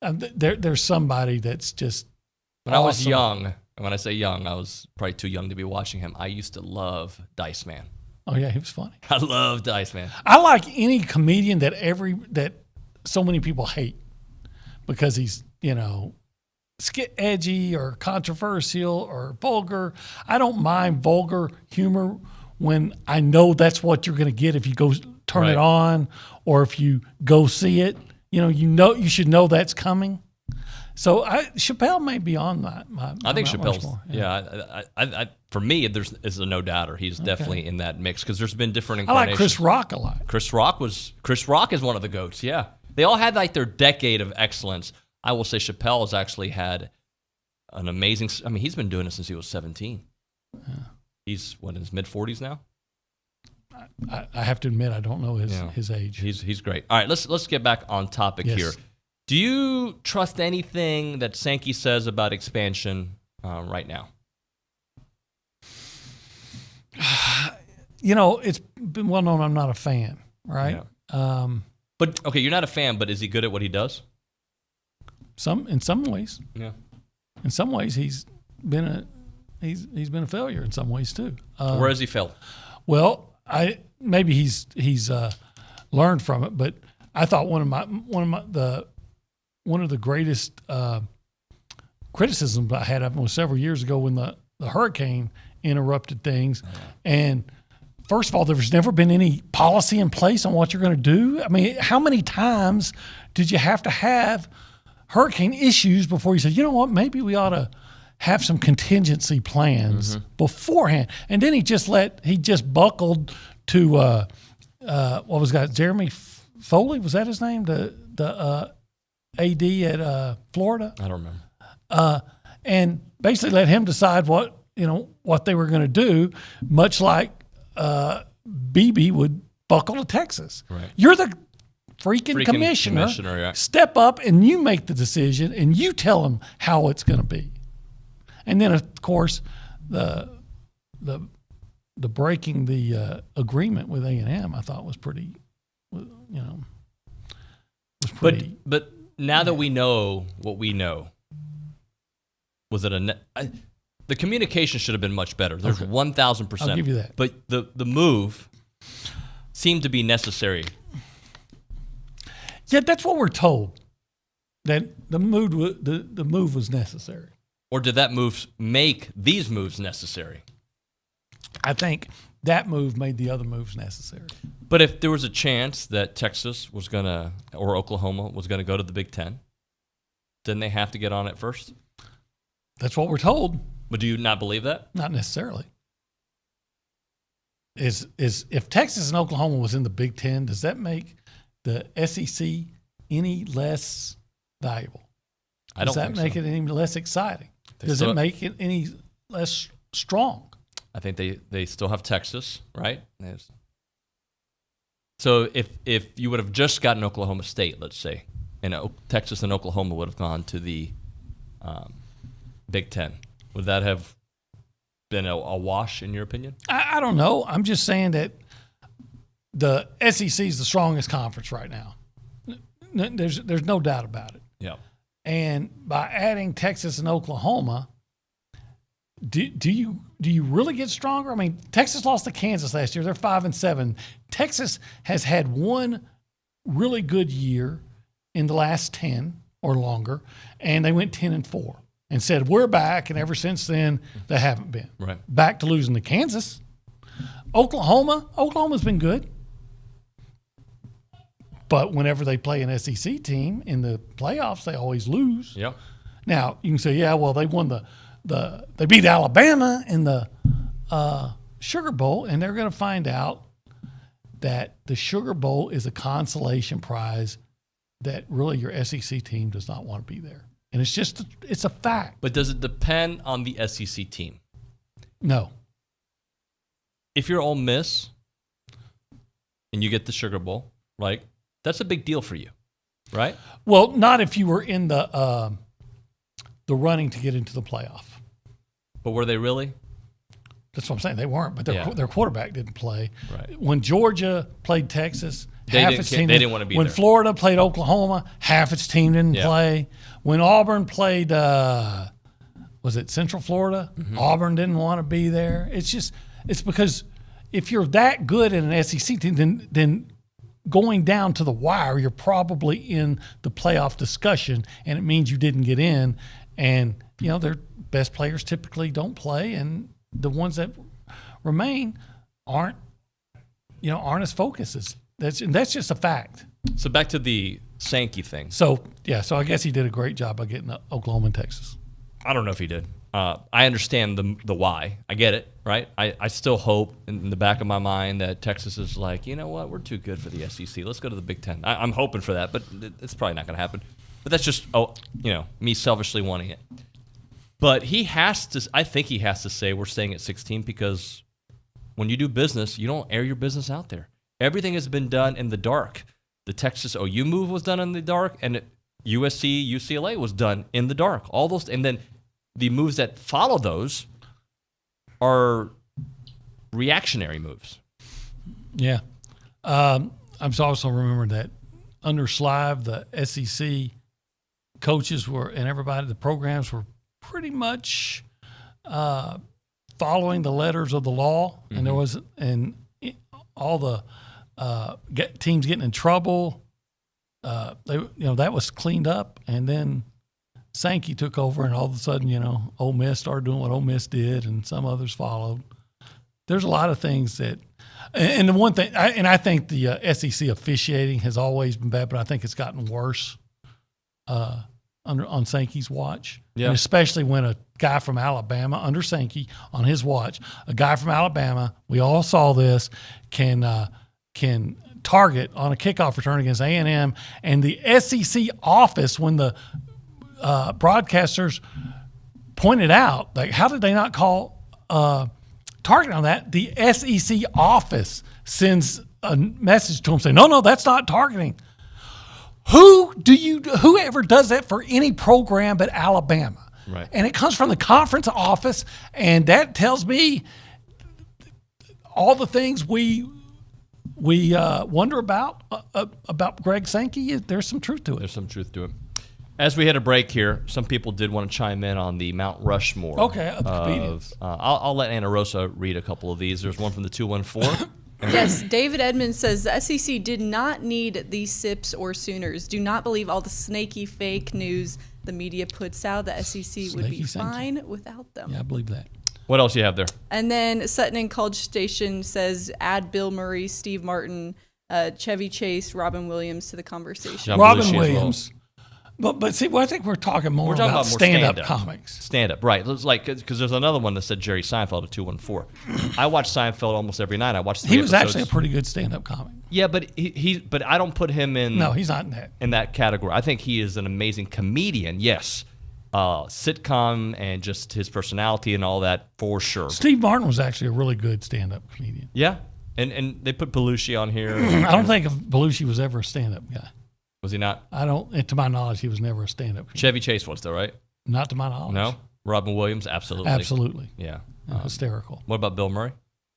There's somebody that's just. When I was young, and when I say young, I was probably too young to be watching him. I used to love Dice Man. Oh yeah, he was funny. I love Dice Man. I like any comedian that so many people hate because he's edgy or controversial or vulgar. I don't mind vulgar humor when I know that's what you're going to get if you go turn it on or if you go see it. You should know that's coming. So Chappelle may be on my I think Mount Chappelle's. Rushmore. Yeah, I for me, is a no doubter. He's definitely in that mix because there's been different I incarnations. like Chris Rock a lot. Chris Rock is one of the GOATs. Yeah, they all had their decade of excellence. I will say Chappelle has actually had an amazing. I mean, he's been doing it since he was 17. Yeah. He's in his mid-40s now. I have to admit I don't know his age. He's great. All right, let's get back on topic here. Do you trust anything that Sankey says about expansion right now? It's been well known I'm not a fan, right? Yeah. But okay, you're not a fan, but is he good at what he does? In some ways. Yeah. In some ways, he's been a failure. In some ways too. Where has he failed? Well, maybe he's learned from it, but I thought one of the greatest criticisms I had of him was several years ago when the hurricane interrupted things. And first of all, there's never been any policy in place on what you're going to do. I mean, how many times did you have to have hurricane issues before you said, you know what, maybe we ought to have some contingency plans beforehand? And then he just buckled to what was that? Jeremy Foley, was that his name? The AD at Florida. I don't remember. And basically let him decide what they were going to do, much like BB would buckle to Texas. Right. You're the freaking commissioner. Yeah. Step up and you make the decision and you tell them how it's going to be. And then, of course, the breaking the agreement with A&M, I thought was pretty, was pretty. But now that we know what we know, was it the communication should have been much better. There's 1,000%. I'll give you that. But the move seemed to be necessary. Yeah, that's what we're told. That the move was necessary. Or did that move make these moves necessary? I think that move made the other moves necessary. But if there was a chance that Texas was going to, or Oklahoma was going to go to the Big Ten, didn't they have to get on it first? That's what we're told. But do you not believe that? Not necessarily. Is if Texas and Oklahoma was in the Big Ten, does that make the SEC any less valuable? Does that make it any less exciting? Does it make it any less strong? I think they still have Texas, right? So if you would have just gotten Oklahoma State, let's say, and Texas and Oklahoma would have gone to the Big Ten, would that have been a wash in your opinion? I don't know. I'm just saying that the SEC is the strongest conference right now. There's no doubt about it. Yeah. And by adding Texas and Oklahoma, do you really get stronger? I mean, Texas lost to Kansas last year. They're 5-7. Texas has had one really good year in the last 10 or longer, and they went 10-4 and said, we're back, and ever since then, they haven't been. Right. Back to losing to Kansas. Oklahoma's been good. But whenever they play an SEC team in the playoffs, they always lose. Yep. Now, you can say, yeah, well, they won they beat Alabama in the Sugar Bowl, and they're going to find out that the Sugar Bowl is a consolation prize that really your SEC team does not want to be there. And it's a fact. But does it depend on the SEC team? No. If you're Ole Miss and you get the Sugar Bowl, right? That's a big deal for you, right? Well, not if you were in the running to get into the playoff. But were they really? That's what I'm saying. They weren't, but their quarterback didn't play. Right. When Georgia played Texas, they didn't want to be when there. Florida played Oklahoma, half its team didn't play. When Auburn played, was it Central Florida? Mm-hmm. Auburn didn't want to be there. It's because if you're that good in an SEC team, then going down to the wire, you're probably in the playoff discussion, and it means you didn't get in. And, their best players typically don't play, and the ones that remain aren't as focused. That's just a fact. So back to the Sankey thing. So I guess he did a great job by getting Oklahoma and Texas. I don't know if he did. I understand the why. I get it, right? I still hope in the back of my mind that Texas is like, you know what, we're too good for the SEC. Let's go to the Big Ten. I'm hoping for that, but it's probably not going to happen. But that's just, me selfishly wanting it. But I think he has to say we're staying at 16 because when you do business, you don't air your business out there. Everything has been done in the dark. The Texas OU move was done in the dark, and USC, UCLA was done in the dark. All those, and then the moves that follow those are reactionary moves. Yeah. I'm also remembering that under Slive, the SEC coaches and everybody, the programs were pretty much following the letters of the law. Mm-hmm. And there was, all the teams getting in trouble, that was cleaned up. And then Sankey took over, and all of a sudden, Ole Miss started doing what Ole Miss did, and some others followed. There's a lot of things that, and the one thing, I think the SEC officiating has always been bad, but I think it's gotten worse on Sankey's watch. Yeah. And especially when a guy from Alabama, under Sankey, on his watch, a guy from Alabama, we all saw this, can target on a kickoff return against A&M, and the SEC office, when the broadcasters pointed out, like, how did they not call target on that? The SEC office sends a message to them saying, no, that's not targeting. Whoever does that for any program but Alabama? Right. And it comes from the conference office, and that tells me all the things we wonder about Greg Sankey, there's some truth to it. There's some truth to it. As we hit a break here, some people did want to chime in on the Mount Rushmore. Okay, comedians. I'll let Anna Rosa read a couple of these. There's one from the 214. Yes, David Edmonds says the SEC did not need these Sips or Sooners. Do not believe all the snaky fake news the media puts out. The SEC would be fine without them. Yeah, I believe that. What else you have there? And then Sutton and College Station says add Bill Murray, Steve Martin, Chevy Chase, Robin Williams to the conversation. Robin Williams. But see, I think we're talking more about stand-up comics. Stand-up, right. It's like, because there's another one that said Jerry Seinfeld at 214. I watch Seinfeld almost every night. I watch 3 episodes. He was actually a pretty good stand-up comic. Yeah, but but I don't put him in. No, he's not in that. In that category. I think he is an amazing comedian, yes. Sitcom and just his personality and all that, for sure. Steve Martin was actually a really good stand-up comedian. Yeah, and they put Belushi on here. I don't think Belushi was ever a stand-up guy. Was he not? I don't. To my knowledge, he was never a stand-up comedian. Chevy Chase was, though, right? Not to my knowledge. No? Robin Williams, absolutely. Absolutely. Yeah. Hysterical. What about Bill Murray?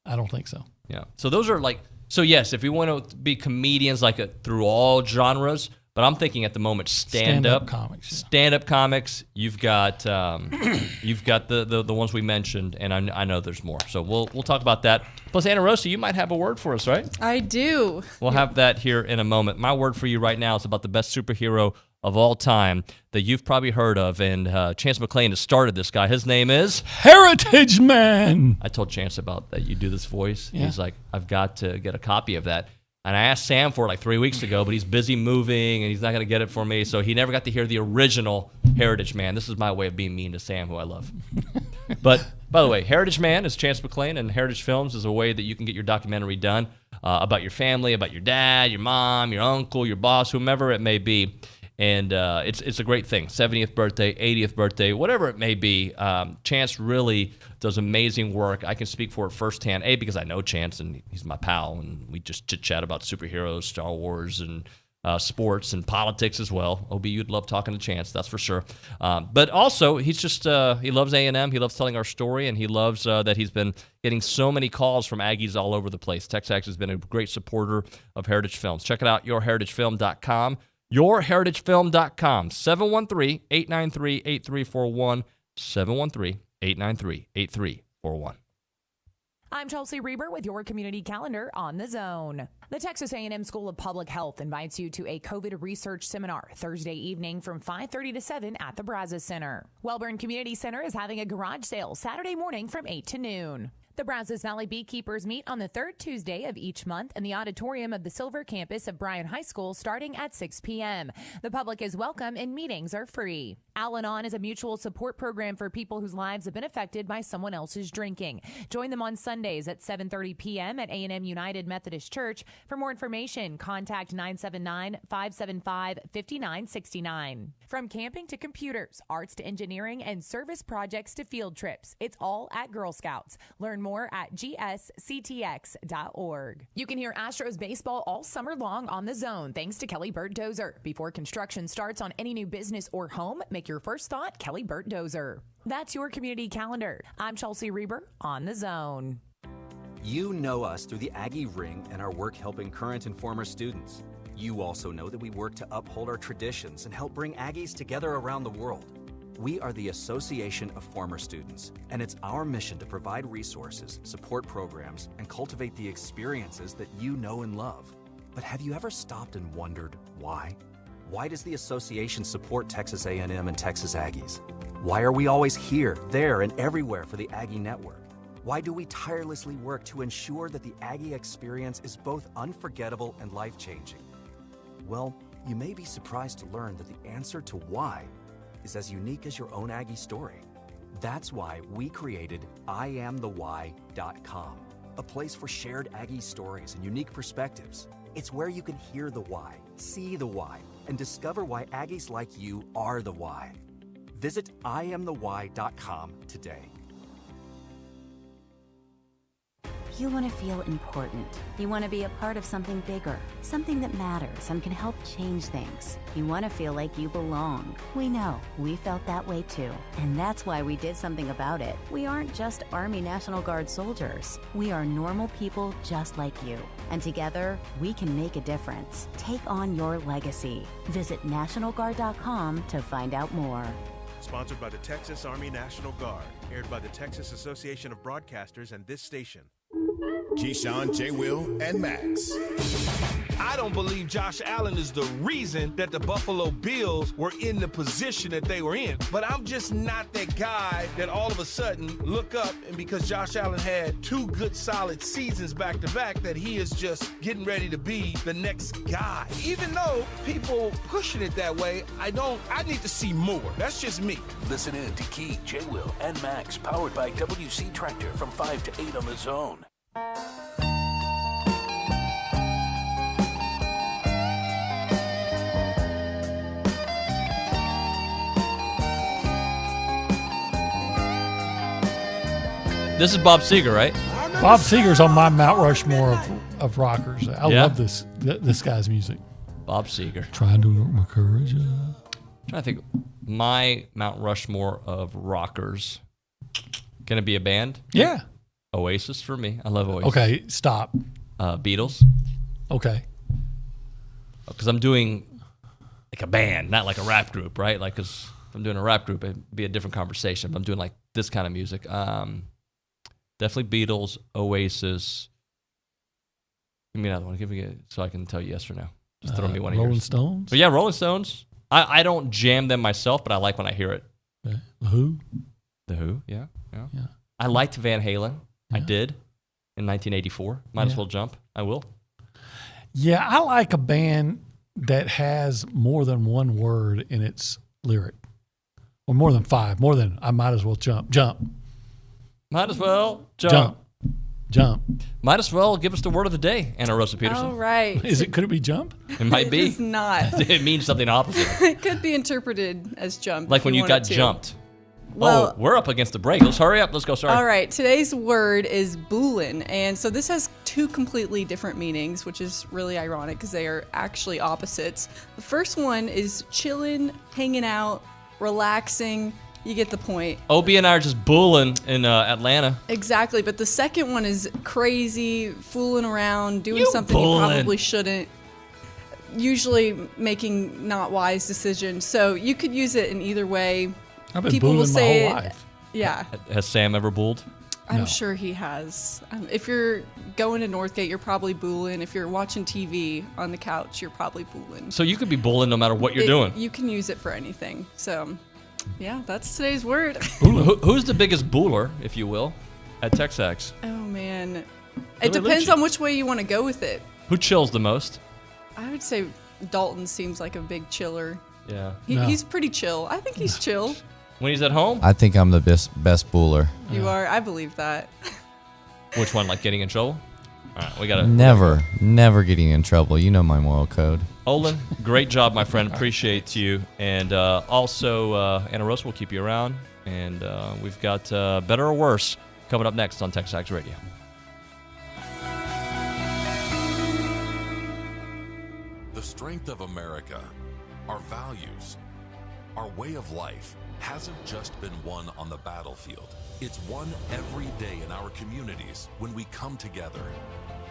I don't think so. Yeah. So those are like, so yes, if we want to be comedians through all genres, but I'm thinking at the moment stand-up comics. Yeah. Stand-up comics. You've got the ones we mentioned, and I know there's more. So we'll talk about that. Plus, Anna Rosa, you might have a word for us, right? I do. We'll have that here in a moment. My word for you right now is about the best superhero of all time that you've probably heard of, and Chance McClain has started this guy. His name is Heritage Man. I told Chance about that. You do this voice. Yeah. He's like, I've got to get a copy of that. And I asked Sam for it 3 weeks ago, but he's busy moving, and he's not going to get it for me. So he never got to hear the original Heritage Man. This is my way of being mean to Sam, who I love. But, by the way, Heritage Man is Chance McClain, and Heritage Films is a way that you can get your documentary done about your family, about your dad, your mom, your uncle, your boss, whomever it may be. And it's a great thing. 70th birthday, 80th birthday, whatever it may be. Chance really does amazing work. I can speak for it firsthand, because I know Chance, and he's my pal, and we just chit-chat about superheroes, Star Wars, and sports, and politics as well. OB, you'd love talking to Chance, that's for sure. But also, he's just, he loves A&M. He loves telling our story, and he loves that he's been getting so many calls from Aggies all over the place. TexAgs has been a great supporter of Heritage Films. Check it out, yourheritagefilm.com. yourheritagefilm.com, 713-893-8341, 713-893-8341. I'm Chelsea Reber with your community calendar on The Zone. The Texas A&M School of Public Health invites you to a COVID research seminar Thursday evening from 5:30 to 7 at the Brazos Center. Wellborn Community Center is having a garage sale Saturday morning from 8 to noon. The Brazos Valley Beekeepers meet on the third Tuesday of each month in the auditorium of the Silver Campus of Bryan High School starting at 6 p.m. The public is welcome and meetings are free. Al-Anon is a mutual support program for people whose lives have been affected by someone else's drinking. Join them on Sundays at 7:30 p.m. at A&M United Methodist Church. For more information, contact 979-575-5969. From camping to computers, arts to engineering, and service projects to field trips, it's all at Girl Scouts. Learn more at gsctx.org. You can hear Astros baseball all summer long on The Zone thanks to Kelly Burt Dozer. Before construction starts on any new business or home, make your first thought Kelly Burt Dozer. That's your community calendar. I'm Chelsea Reber on The Zone. You know us through the Aggie Ring and our work helping current and former students. You also know that we work to uphold our traditions and help bring Aggies together around the world. We are the Association of Former Students, and it's our mission to provide resources, support programs, and cultivate the experiences that you know and love. But have you ever stopped and wondered why? Why does the association support Texas A&M and Texas Aggies? Why are we always here, there, and everywhere for the Aggie Network? Why do we tirelessly work to ensure that the Aggie experience is both unforgettable and life-changing? Well, you may be surprised to learn that the answer to why is as unique as your own Aggie story. That's why we created IamTheWhy.com, a place for shared Aggie stories and unique perspectives. It's where you can hear the why, see the why, and discover why Aggies like you are the why. Visit IamTheWhy.com today. You want to feel important. You want to be a part of something bigger, something that matters and can help change things. You want to feel like you belong. We know. We felt that way too. And that's why we did something about it. We aren't just Army National Guard soldiers. We are normal people just like you. And together, we can make a difference. Take on your legacy. Visit NationalGuard.com to find out more. Sponsored by the Texas Army National Guard. Aired by the Texas Association of Broadcasters and this station. Keyshawn, J. Will, and Max. I don't believe Josh Allen is the reason that the Buffalo Bills were in the position that they were in. But I'm just not that guy that all of a sudden look up and because Josh Allen had 2 good solid seasons back-to-back that he is just getting ready to be the next guy. Even though people pushing it that way, I need to see more. That's just me. Listen in to Key, J. Will, and Max, powered by WC Tractor from 5 to 8 on the Zone. This is Bob Seger, right? Bob Seger's on my Mount Rushmore of rockers. I love this guy's music. Bob Seger. Trying to work my courage up. Trying to think, my Mount Rushmore of rockers. Can it be a band? Yeah. Oasis for me. I love Oasis. Okay, stop. Beatles. Okay. Because I'm doing like a band, not like a rap group, right? Like, because if I'm doing a rap group, it'd be a different conversation. But I'm doing like this kind of music. Definitely Beatles, Oasis. Give me another one. Give me so I can tell you yes or no. Just throw me one of yours. Rolling Stones? But yeah, Rolling Stones. I don't jam them myself, but I like when I hear it. Okay. The Who? The Who, yeah. I liked Van Halen. Yeah. I did in 1984. Might as well jump. I will. Yeah, I like a band that has more than one word in its lyric. Or more than 5. More than I might as well jump. Might as well jump. Might as well give us the word of the day, Anna Rosa Peterson. All right. Could it be jump? It might be. It is not. It means something opposite. It could be interpreted as jump. Like when you got jumped. Well, we're up against the break. Let's hurry up. Let's go. Sorry. All right. Today's word is boolin'. And so this has 2 completely different meanings, which is really ironic because they are actually opposites. The first one is chillin', hanging out, relaxing. You get the point. OB and I are just booling in Atlanta. Exactly. But the second one is crazy, fooling around, doing something you probably shouldn't. Usually making not wise decisions. So you could use it in either way. I've been booling my whole life. Yeah. Has Sam ever bulled? I'm sure he has. If you're going to Northgate, you're probably booling. If you're watching TV on the couch, you're probably booling. So you could be booling no matter what you're doing. You can use it for anything. So, yeah, that's today's word. Who's the biggest booler, if you will, at TexAgs? Oh, man. It depends on which way you want to go with it. Who chills the most? I would say Dalton seems like a big chiller. Yeah. He's pretty chill. I think he's chill. When he's at home? I think I'm the best booler. You are. I believe that. Which one? Like getting in trouble? All right, we got to... Never getting in trouble. You know my moral code. Olin, great job, my friend. Appreciate you. And also, Anna Rosa will keep you around. And we've got Better or Worse coming up next on TexAgs Radio. The strength of America, our values, our way of life hasn't just been won on the battlefield. It's won every day in our communities when we come together,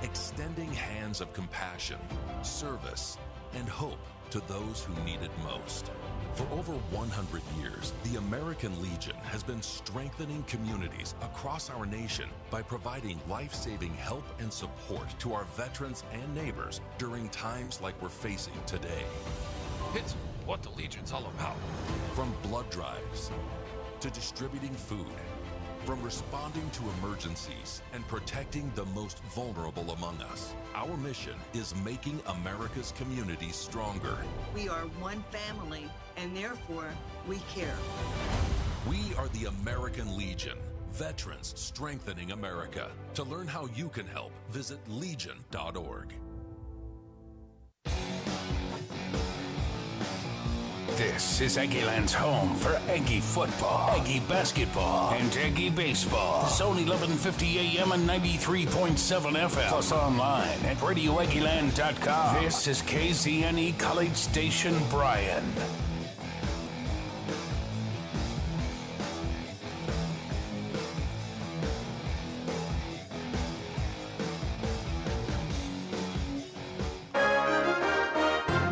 extending hands of compassion, service, and hope to those who need it most. For over 100 years, the American Legion has been strengthening communities across our nation by providing life-saving help and support to our veterans and neighbors during times like we're facing today. It's what the Legion's all about. From blood drives to distributing food, from responding to emergencies and protecting the most vulnerable among us. Our mission is making America's communities stronger. We are one family, and therefore we care. We are the American Legion, veterans strengthening America. To learn how you can help, visit legion.org. This is Aggieland's home for Aggie football, Aggie basketball, and Aggie baseball. It's only 1150 AM and 93.7 FM. Plus online at RadioAggieland.com. This is KZNE College Station Bryan.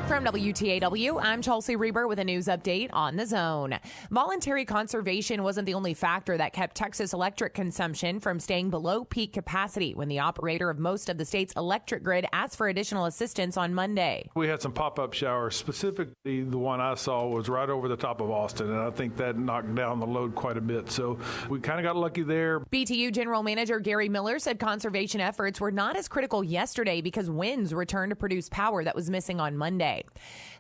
From WTAW, I'm Chelsea Reber with a news update on The Zone. Voluntary conservation wasn't the only factor that kept Texas electric consumption from staying below peak capacity when the operator of most of the state's electric grid asked for additional assistance on Monday. We had some pop-up showers. Specifically, the one I saw was right over the top of Austin, and I think that knocked down the load quite a bit. So we kind of got lucky there. BTU General Manager Gary Miller said conservation efforts were not as critical yesterday because winds returned to produce power that was missing on Monday.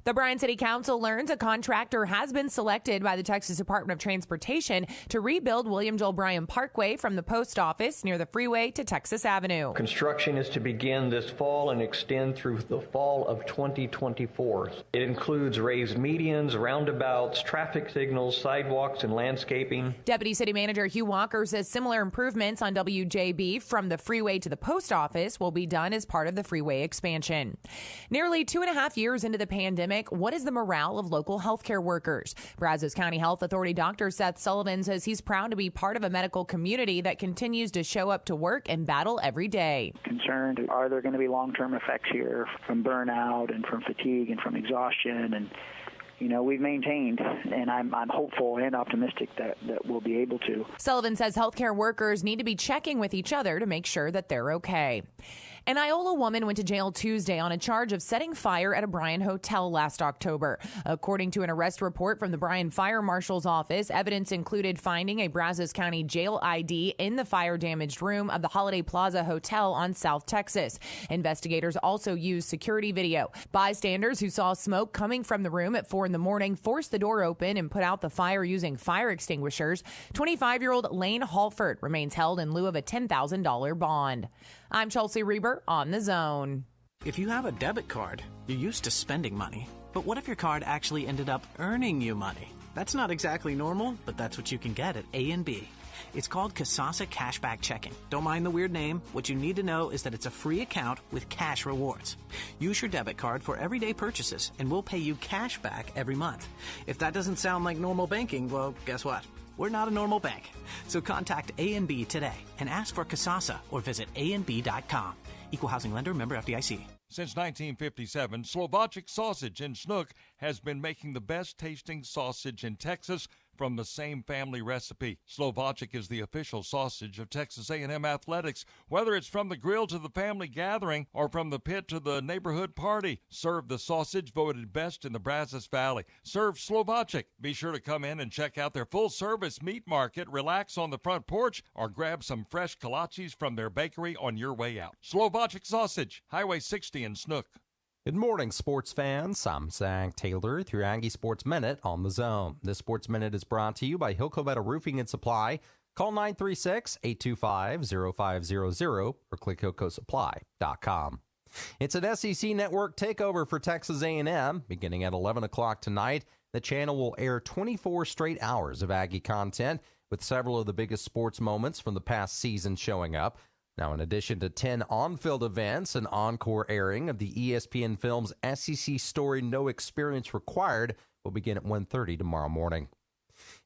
The Bryan City Council learns a contractor has been selected by the Texas Department of Transportation to rebuild William Joel Bryan Parkway from the post office near the freeway to Texas Avenue. Construction is to begin this fall and extend through the fall of 2024. It includes raised medians, roundabouts, traffic signals, sidewalks, and landscaping. Deputy City Manager Hugh Walker says similar improvements on WJB from the freeway to the post office will be done as part of the freeway expansion. Nearly 2.5 years into the pandemic, what is the morale of local healthcare workers? Brazos County Health Authority Dr. Seth Sullivan says he's proud to be part of a medical community that continues to show up to work and battle every day. Concerned, are there going to be long-term effects here from burnout and from fatigue and from exhaustion? And we've maintained, and I'm hopeful and optimistic that we'll be able to. Sullivan says healthcare workers need to be checking with each other to make sure that they're okay. An Iola woman went to jail Tuesday on a charge of setting fire at a Bryan hotel last October. According to an arrest report from the Bryan Fire Marshal's office, evidence included finding a Brazos County jail ID in the fire-damaged room of the Holiday Plaza Hotel on South Texas. Investigators also used security video. Bystanders who saw smoke coming from the room at 4 a.m. forced the door open and put out the fire using fire extinguishers. 25-year-old Lane Halford remains held in lieu of a $10,000 bond. I'm Chelsea Reber on The Zone. If you have a debit card, you're used to spending money. But what if your card actually ended up earning you money? That's not exactly normal, but that's what you can get at A&B. It's called Kasasa Cashback Checking. Don't mind the weird name. What you need to know is that it's a free account with cash rewards. Use your debit card for everyday purchases, and we'll pay you cash back every month. If that doesn't sound like normal banking, well, guess what? We're not a normal bank. So contact A&B today and ask for Kasasa or visit ANB.com. Equal housing lender, member FDIC. Since 1957, Slovacek Sausage in Snook has been making the best tasting sausage in Texas from the same family recipe. Slovacek is the official sausage of Texas A&M Athletics. Whether it's from the grill to the family gathering or from the pit to the neighborhood party, serve the sausage voted best in the Brazos Valley. Serve Slovacek. Be sure to come in and check out their full-service meat market, relax on the front porch, or grab some fresh kolaches from their bakery on your way out. Slovacek Sausage, Highway 60 in Snook. Good morning, sports fans. I'm Zach Taylor with your Aggie Sports Minute on The Zone. This Sports Minute is brought to you by Hilco Metal Roofing and Supply. Call 936-825-0500 or click HilcoSupply.com. It's an SEC Network takeover for Texas A&M. Beginning at 11 o'clock tonight, the channel will air 24 straight hours of Aggie content, with several of the biggest sports moments from the past season showing up. Now, in addition to 10 on-field events, an encore airing of the ESPN Films SEC story No Experience Required will begin at 1:30 tomorrow morning.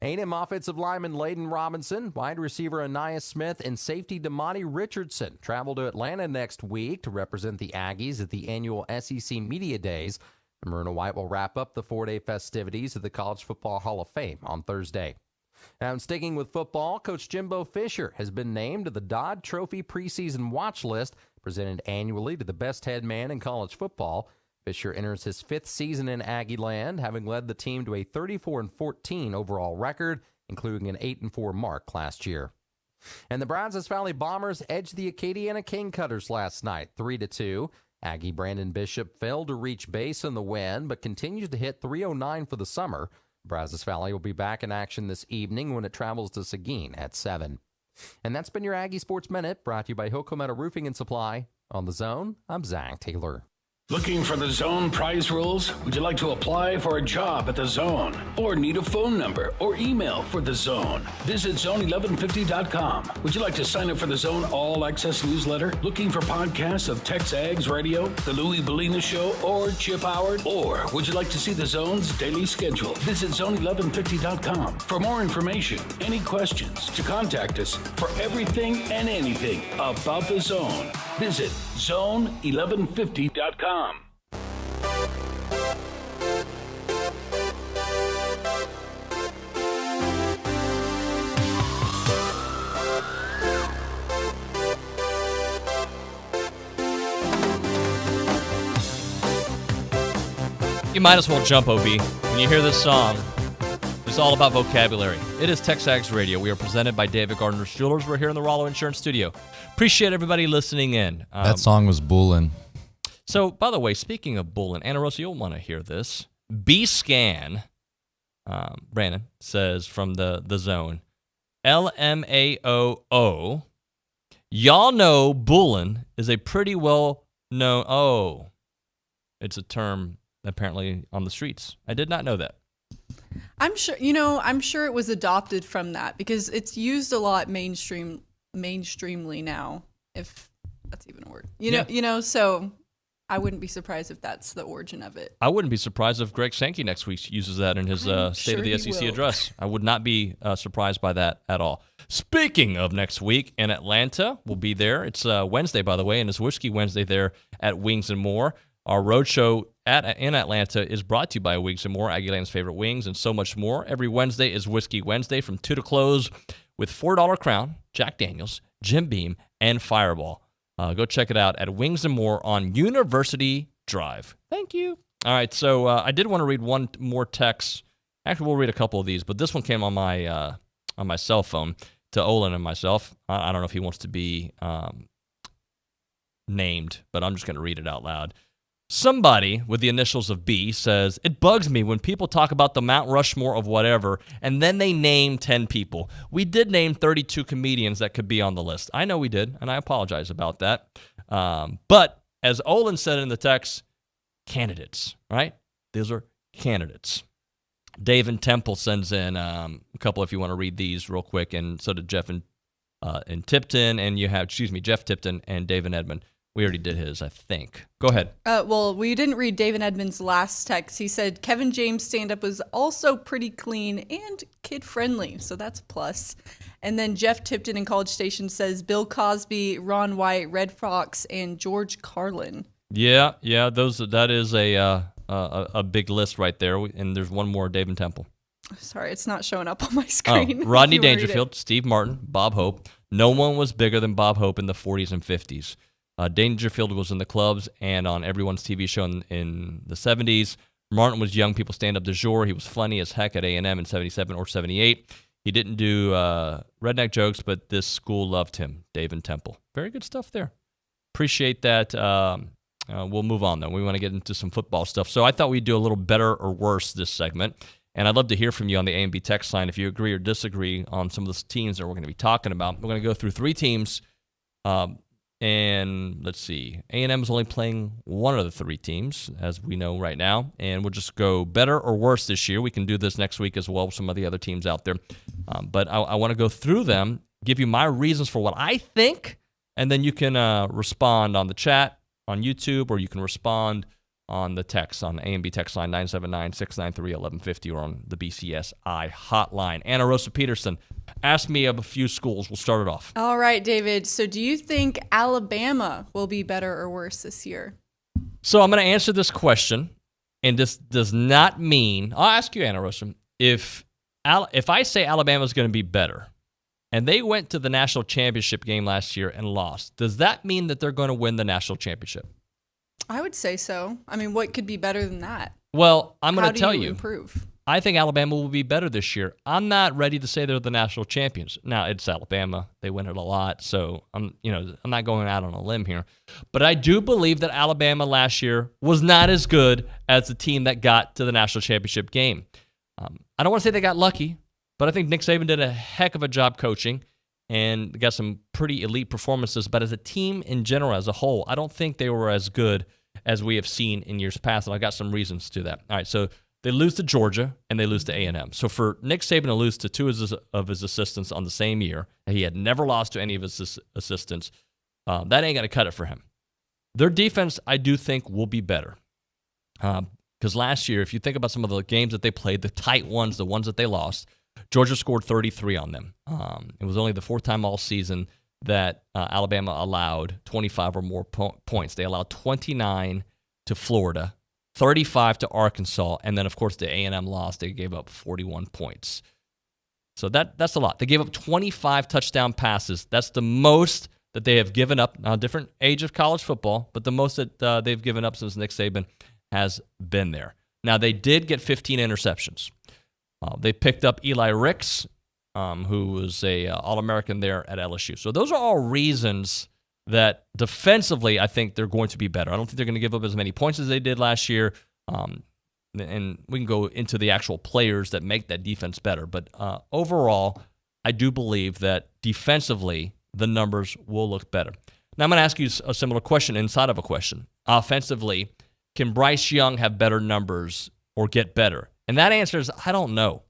A&M offensive lineman Layden Robinson, wide receiver Aniyah Smith, and safety Damani Richardson travel to Atlanta next week to represent the Aggies at the annual SEC Media Days. Marina White will wrap up the 4-day festivities at the College Football Hall of Fame on Thursday. Now, sticking with football, Coach Jimbo Fisher has been named to the Dodd Trophy preseason watch list, presented annually to the best head man in college football. Fisher enters his 5th season in Aggieland, having led the team to a 34-14 overall record, including an 8-4 mark last year. And the Brazos Valley Bombers edged the Acadiana King Cutters last night, 3-2. Aggie Brandon Bishop failed to reach base in the win, but continues to hit .309 for the summer. Brazos Valley will be back in action this evening when it travels to Seguin at 7. And that's been your Aggie Sports Minute, brought to you by Hilco Metal Roofing and Supply. On The Zone, I'm Zach Taylor. Looking for the Zone prize rules? Would you like to apply for a job at the Zone? Or need a phone number or email for the Zone? Visit zone1150.com. Would you like to sign up for the Zone All Access newsletter? Looking for podcasts of TexAgs Radio, The Louie Bellina Show, or Chip Howard? Or would you like to see the Zone's daily schedule? Visit zone1150.com for more information, any questions, to contact us for everything and anything about the Zone. Visit zone1150.com. You might as well jump, OB. When you hear this song, it's all about vocabulary. It is TexAgs Radio. We are presented by David Gardner's Jewelers. We're here in the Rollo Insurance Studio. Appreciate everybody listening in. That song was bullin'. So, by the way, speaking of bullin', Anna Rosa, you'll want to hear this. B-Scan, Brandon, says from the Zone, LMAOO, y'all know bullin' is a pretty well-known, it's a term apparently on the streets. I did not know that. I'm sure it was adopted from that because it's used a lot mainstreamly now, if that's even a word. So I wouldn't be surprised if that's the origin of it. I wouldn't be surprised if Greg Sankey next week uses that in his State of the SEC address. I would not be surprised by that at all. Speaking of next week in Atlanta, we'll be there. It's Wednesday, by the way, and it's Whiskey Wednesday there at Wings and More. Our roadshow in Atlanta is brought to you by Wings and More, Aggieland's favorite wings, and so much more. Every Wednesday is Whiskey Wednesday from 2 to close with $4 Crown, Jack Daniels, Jim Beam, and Fireball. Go check it out at Wings and More on University Drive. Thank you. All right, so I did want to read one more text. Actually, we'll read a couple of these, but this one came on my cell phone to Olin and myself. I don't know if he wants to be named, but I'm just going to read it out loud. Somebody with the initials of B says, it bugs me when people talk about the Mount Rushmore of whatever, and then they name 10 people. We did name 32 comedians that could be on the list. I know we did, and I apologize about that. But as Olin said in the text, candidates, right? These are candidates. Dave and Temple sends in a couple if you want to read these real quick, and so did Jeff and Tipton, and you have, Jeff Tipton and Dave and Edmond. We already did his, I think. Go ahead. Well, we didn't read David Edmonds' last text. He said Kevin James' stand-up was also pretty clean and kid-friendly, so that's a plus. And then Jeff Tipton in College Station says Bill Cosby, Ron White, Red Fox, and George Carlin. Yeah, that is a big list right there. And there's one more, Dave and Temple. Sorry, it's not showing up on my screen. Rodney Dangerfield, Steve Martin, Bob Hope. No one was bigger than Bob Hope in the 40s and 50s. Dangerfield was in the clubs and on everyone's TV show in the 70s. Martin was young people stand-up du jour. He was funny as heck at A&M in 77 or 78. He didn't do redneck jokes, but this school loved him, Dave and Temple. Very good stuff there. Appreciate that. We'll move on, though. We want to get into some football stuff. So I thought we'd do a little better or worse this segment. And I'd love to hear from you on the A&B text line if you agree or disagree on some of the teams that we're going to be talking about. We're going to go through 3 teams. And let's see, A&M is only playing one of the 3 teams, as we know right now. And we'll just go better or worse this year. We can do this next week as well with some of the other teams out there. But I want to go through them, give you my reasons for what I think, and then you can respond on the chat on YouTube, or you can respond on the text on the A&B text line 979-693-1150 or on the BCSI hotline. Anna Rosa Peterson, ask me of a few schools. We'll start it off. All right, David. So do you think Alabama will be better or worse this year? So I'm going to answer this question, and this does not mean, I'll ask you, Anna Rosa, if I say Alabama is going to be better, and they went to the national championship game last year and lost, does that mean that they're going to win the national championship? I would say so. I mean, what could be better than that? Well, I'm going to tell How do you. Improve? I think Alabama will be better this year. I'm not ready to say they're the national champions. Now, it's Alabama. They win it a lot, so I'm not going out on a limb here. But I do believe that Alabama last year was not as good as the team that got to the national championship game. I don't want to say they got lucky, but I think Nick Saban did a heck of a job coaching and got some pretty elite performances. But as a team in general, as a whole, I don't think they were as good as we have seen in years past, and I got some reasons to that. All right, so they lose to Georgia, and they lose to A&M. So for Nick Saban to lose to two of his assistants on the same year, and he had never lost to any of his assistants, that ain't going to cut it for him. Their defense, I do think, will be better. Because last year, if you think about some of the games that they played, the tight ones, the ones that they lost, Georgia scored 33 on them. It was only the fourth time all season that Alabama allowed 25 or more points. They allowed 29 to Florida, 35 to Arkansas, and then, of course, the A&M loss, they gave up 41 points. So that's a lot. They gave up 25 touchdown passes. That's the most that they have given up. Now, different age of college football, but the most that they've given up since Nick Saban has been there. Now, they did get 15 interceptions. They picked up Eli Ricks, who was a All-American there at LSU. So those are all reasons that defensively I think they're going to be better. I don't think they're going to give up as many points as they did last year. And we can go into the actual players that make that defense better. But overall, I do believe that defensively the numbers will look better. Now I'm going to ask you a similar question inside of a question. Offensively, can Bryce Young have better numbers or get better? And that answer is, I don't know,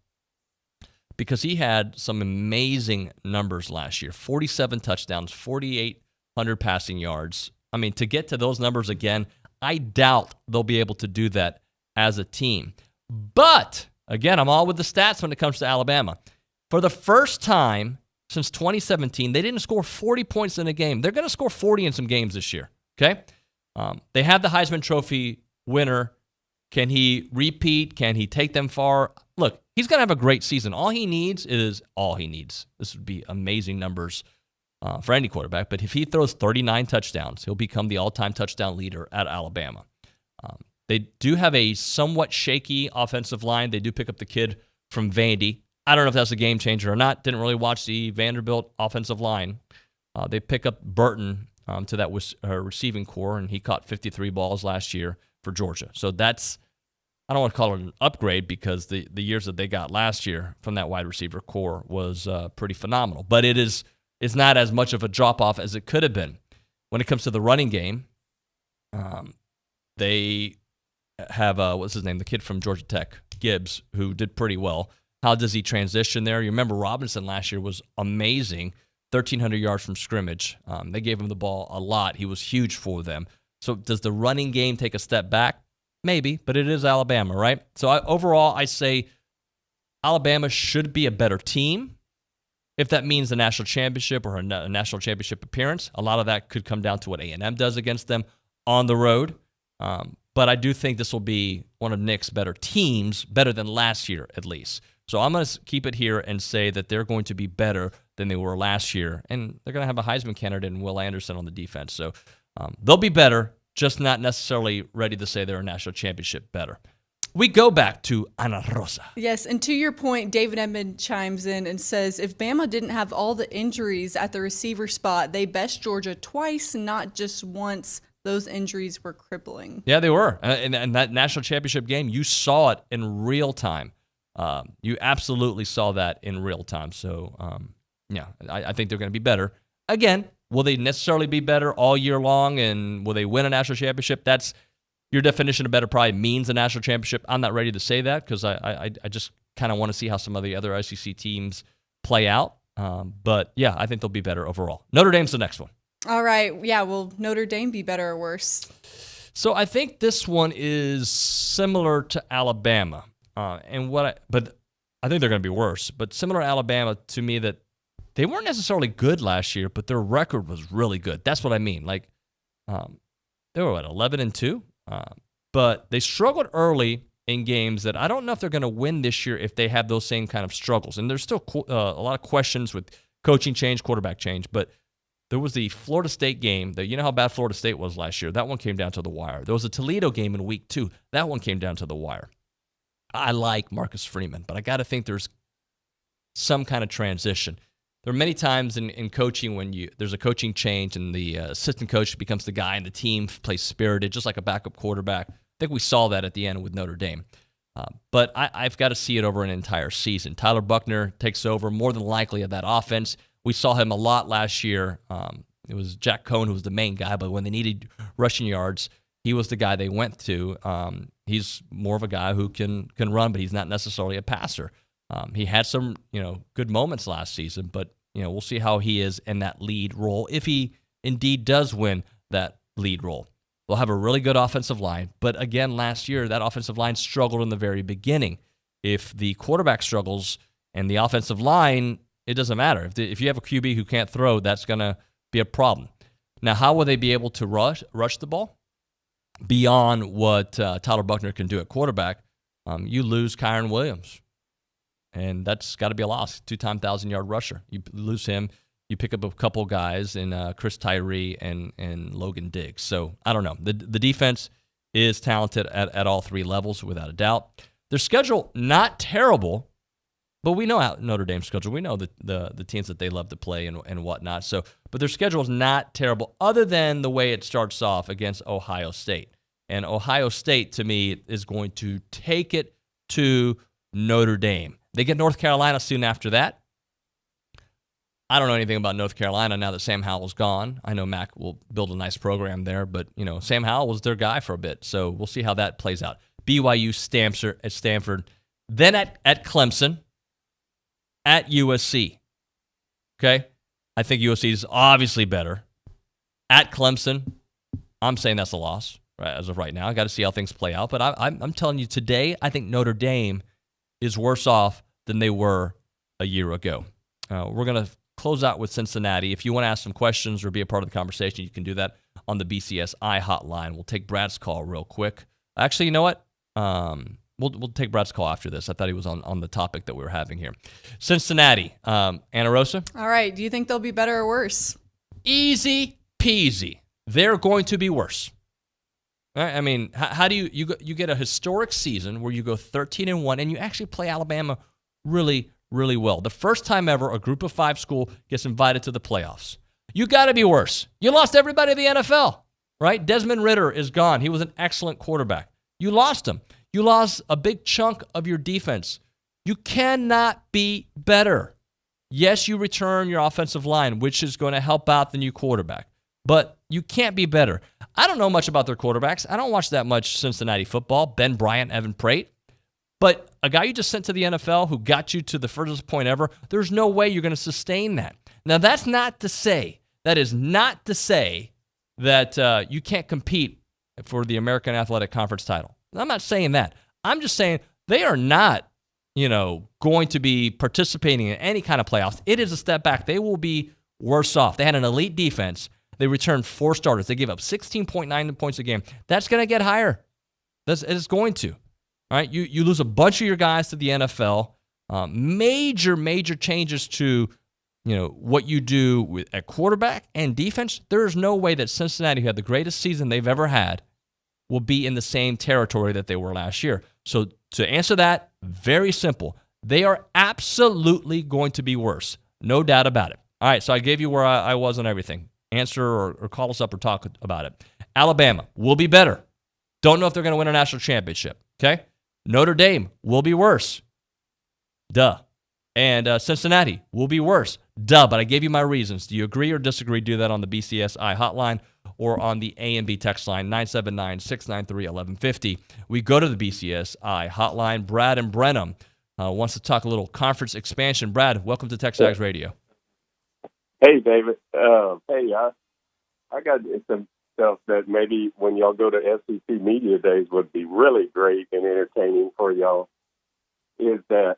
because he had some amazing numbers last year. 47 touchdowns, 4,800 passing yards. I mean, to get to those numbers again, I doubt they'll be able to do that as a team. But, again, I'm all with the stats when it comes to Alabama. For the first time since 2017, they didn't score 40 points in a game. They're going to score 40 in some games this year, okay? They have the Heisman Trophy winner. Can he repeat? Can he take them far? Look, he's going to have a great season. All he needs. This would be amazing numbers for any quarterback. But if he throws 39 touchdowns, he'll become the all-time touchdown leader at Alabama. They do have a somewhat shaky offensive line. They do pick up the kid from Vandy. I don't know if that's a game changer or not. Didn't really watch the Vanderbilt offensive line. They pick up Burton to that receiving core, and he caught 53 balls last year for Georgia. So that's, I don't want to call it an upgrade because the years that they got last year from that wide receiver core was pretty phenomenal. But it's not as much of a drop-off as it could have been. When it comes to the running game, they have, what's his name, the kid from Georgia Tech, Gibbs, who did pretty well. How does he transition there? You remember Robinson last year was amazing, 1,300 yards from scrimmage. They gave him the ball a lot. He was huge for them. So does the running game take a step back? Maybe, but it is Alabama, right? So overall, I say Alabama should be a better team. If that means a national championship or a national championship appearance, a lot of that could come down to what A&M does against them on the road. But I do think this will be one of Nick's better teams, better than last year at least. So I'm going to keep it here and say that they're going to be better than they were last year. And they're going to have a Heisman candidate in Will Anderson on the defense. So they'll be better, just not necessarily ready to say they're a national championship better. We go back to Ana Rosa. Yes, and to your point, David Edmond chimes in and says, if Bama didn't have all the injuries at the receiver spot, they bested Georgia twice, not just once. Those injuries were crippling. Yeah, they were. And that national championship game, you saw it in real time. You absolutely saw that in real time. So, I think they're going to be better. Again, will they necessarily be better all year long, and will they win a national championship? That's your definition of better probably means a national championship. I'm not ready to say that because I just kind of want to see how some of the other SEC teams play out. But, yeah, I think they'll be better overall. Notre Dame's the next one. All right. Yeah, will Notre Dame be better or worse? So I think this one is similar to Alabama. But I think they're going to be worse. But similar to Alabama to me that they weren't necessarily good last year, but their record was really good. That's what I mean. Like they were 11-2, but they struggled early in games that I don't know if they're going to win this year if they have those same kind of struggles. And there's still a lot of questions with coaching change, quarterback change. But there was the Florida State game. You know how bad Florida State was last year. That one came down to the wire. There was a Toledo game in week 2. That one came down to the wire. I like Marcus Freeman, but I got to think there's some kind of transition. There are many times in coaching when there's a coaching change and the assistant coach becomes the guy and the team plays spirited, just like a backup quarterback. I think we saw that at the end with Notre Dame. But I've got to see it over an entire season. Tyler Buchner takes over more than likely of that offense. We saw him a lot last year. It was Jack Cohn who was the main guy, but when they needed rushing yards, he was the guy they went to. He's more of a guy who can run, but he's not necessarily a passer. He had some, good moments last season, but, we'll see how he is in that lead role if he indeed does win that lead role. We'll have a really good offensive line, but again, last year, that offensive line struggled in the very beginning. If the quarterback struggles and the offensive line, it doesn't matter. If you have a QB who can't throw, that's going to be a problem. Now, how will they be able to rush the ball? Beyond what Tyler Buchner can do at quarterback, you lose Kyron Williams. And that's got to be a loss. 2-time 1,000-yard rusher. You lose him. You pick up a couple guys in Chris Tyree and Logan Diggs. So, I don't know. The defense is talented at all three levels, without a doubt. Their schedule, not terrible, but we know Notre Dame's schedule. We know the teams that they love to play and whatnot. So, but their schedule is not terrible, other than the way it starts off against Ohio State. And Ohio State, to me, is going to take it to Notre Dame. They get North Carolina soon after that. I don't know anything about North Carolina now that Sam Howell's gone. I know Mac will build a nice program there, but Sam Howell was their guy for a bit, so we'll see how that plays out. BYU, Stanford, then at Clemson, at USC. Okay, I think USC is obviously better. At Clemson, I'm saying that's a loss as of right now. I got to see how things play out, but I'm telling you today, I think Notre Dame is worse off than they were a year ago. We're going to close out with Cincinnati. If you want to ask some questions or be a part of the conversation, you can do that on the BCSI hotline. We'll take Brad's call real quick. Actually, you know what? We'll take Brad's call after this. I thought he was on the topic that we were having here. Cincinnati, Anna Rosa? All right. Do you think they'll be better or worse? Easy peasy. They're going to be worse. All right? I mean, how do you get a historic season where you go 13-1 and you actually play Alabama really, really well? The first time ever a group of 5 school gets invited to the playoffs. You got to be worse. You lost everybody in the NFL, right? Desmond Ridder is gone. He was an excellent quarterback. You lost him. You lost a big chunk of your defense. You cannot be better. Yes, you return your offensive line, which is going to help out the new quarterback, but you can't be better. I don't know much about their quarterbacks. I don't watch that much Cincinnati football. Ben Bryant, Evan Prate. But a guy you just sent to the NFL who got you to the furthest point ever, there's no way you're going to sustain that. Now, that is not to say that you can't compete for the American Athletic Conference title. I'm not saying that. I'm just saying they are not, going to be participating in any kind of playoffs. It is a step back. They will be worse off. They had an elite defense. They returned 4 starters. They gave up 16.9 points a game. That's going to get higher. It's going to. All right, you lose a bunch of your guys to the NFL. Major changes to what you do at quarterback and defense. There is no way that Cincinnati, who had the greatest season they've ever had, will be in the same territory that they were last year. So to answer that, very simple. They are absolutely going to be worse. No doubt about it. All right, so I gave you where I was on everything. Answer or call us up or talk about it. Alabama will be better. Don't know if they're going to win a national championship. Okay? Notre Dame will be worse. Duh. And Cincinnati will be worse. Duh, but I gave you my reasons. Do you agree or disagree? Do that on the BCSI hotline or on the A&B text line, 979-693-1150. We go to the BCSI hotline. Brad and Brenham wants to talk a little conference expansion. Brad, welcome to TexAgs Radio. Hey, David. I got some stuff that maybe when y'all go to SEC Media Days would be really great and entertaining for y'all is that,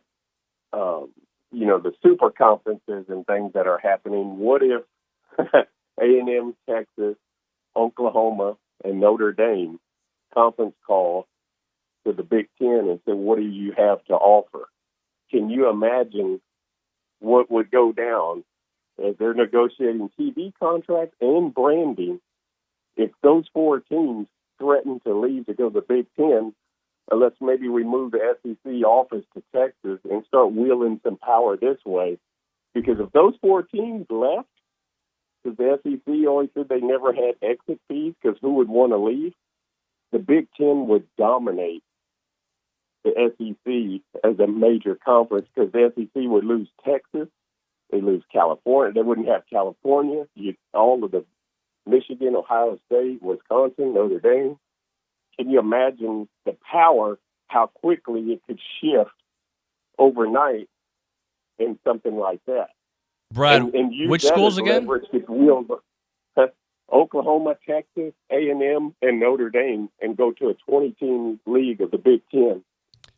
the super conferences and things that are happening. What if A&M, Texas, Oklahoma, and Notre Dame conference call to the Big Ten and say, what do you have to offer? Can you imagine what would go down as they're negotiating TV contracts and branding if those 4 teams threaten to leave to go to the Big Ten? Let's maybe remove the SEC office to Texas and start wheeling some power this way. Because if those 4 teams left, because the SEC always said they never had exit fees because who would want to leave, the Big Ten would dominate the SEC as a major conference because the SEC would lose Texas, they lose California, they wouldn't have California, all of the Michigan, Ohio State, Wisconsin, Notre Dame. can you imagine the power, how quickly it could shift overnight in something like that? Brad, and use which that schools as again? leverage to wield Oklahoma, Texas, A&M, and Notre Dame, and go to a 20-team league of the Big Ten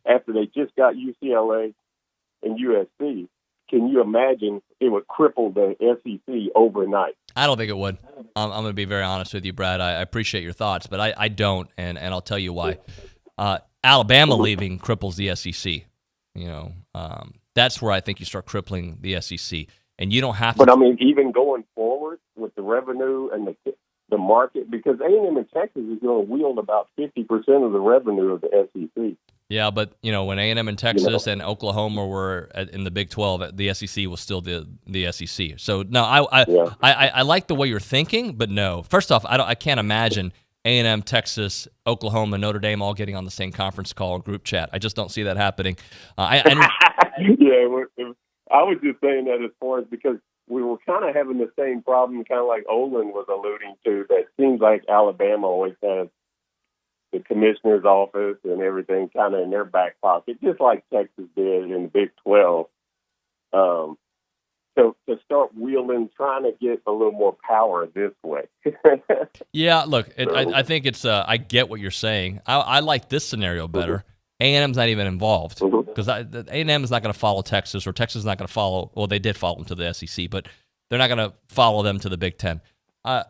after they just got UCLA and USC. Can you imagine it would cripple the SEC overnight? I don't think it would. I'm going to be very honest with you, Brad. I appreciate your thoughts, but I don't, and I'll tell you why. Alabama leaving cripples the SEC. That's where I think you start crippling the SEC. And you don't have to. But, I mean, even going forward with the revenue and the market, because A&M and Texas is going to wield about 50% of the revenue of the SEC. Yeah, but, when A&M and Texas and Oklahoma were in the Big 12, the SEC was still the SEC. So, no, I like the way you're thinking, but no. First off, I can't imagine A&M, Texas, Oklahoma, Notre Dame all getting on the same conference call or group chat. I just don't see that happening. I was just saying that as far as because we were kind of having the same problem, kind of like Olin was alluding to, that seems like Alabama always has the commissioner's office and everything kind of in their back pocket, just like Texas did in the Big 12. So to start wielding, trying to get a little more power this way. Yeah, look, I think it's I get what you're saying. I like this scenario better. A&M's not even involved because A&M is not going to follow Texas, or Texas is not going to follow. Well, they did follow them to the SEC, but they're not going to follow them to the Big Ten. A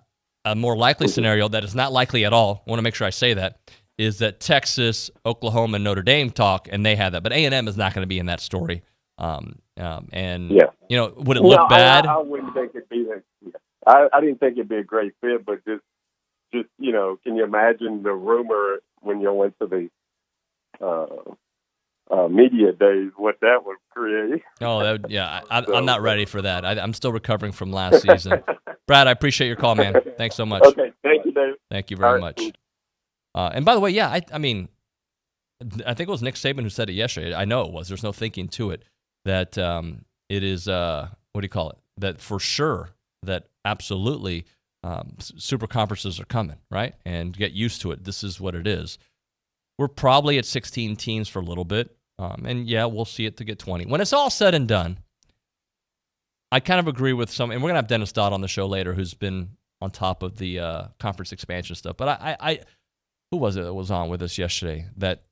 more likely scenario that is not likely at all, I want to make sure I say that, is that Texas, Oklahoma, and Notre Dame talk, and they have that. But A&M is not going to be in that story. Would it look bad? I wouldn't think it'd be I didn't think it'd be a great fit, but just can you imagine the rumor when you went to the media days, what that would create? I'm not ready for that. I'm still recovering from last season. Brad, I appreciate your call, man. Thanks so much. Okay, thank you, Dave. Thank you very much. And by the way, I mean, I think it was Nick Saban who said it yesterday. I know it was. There's no thinking to it. That it is, what do you call it? That for sure, that absolutely super conferences are coming, right? And get used to it. This is what it is. We're probably at 16 teams for a little bit. And we'll see it to get 20. When it's all said and done, I kind of agree with some, and we're going to have Dennis Dodd on the show later, who's been on top of the conference expansion stuff. But I who was it that was on with us yesterday? That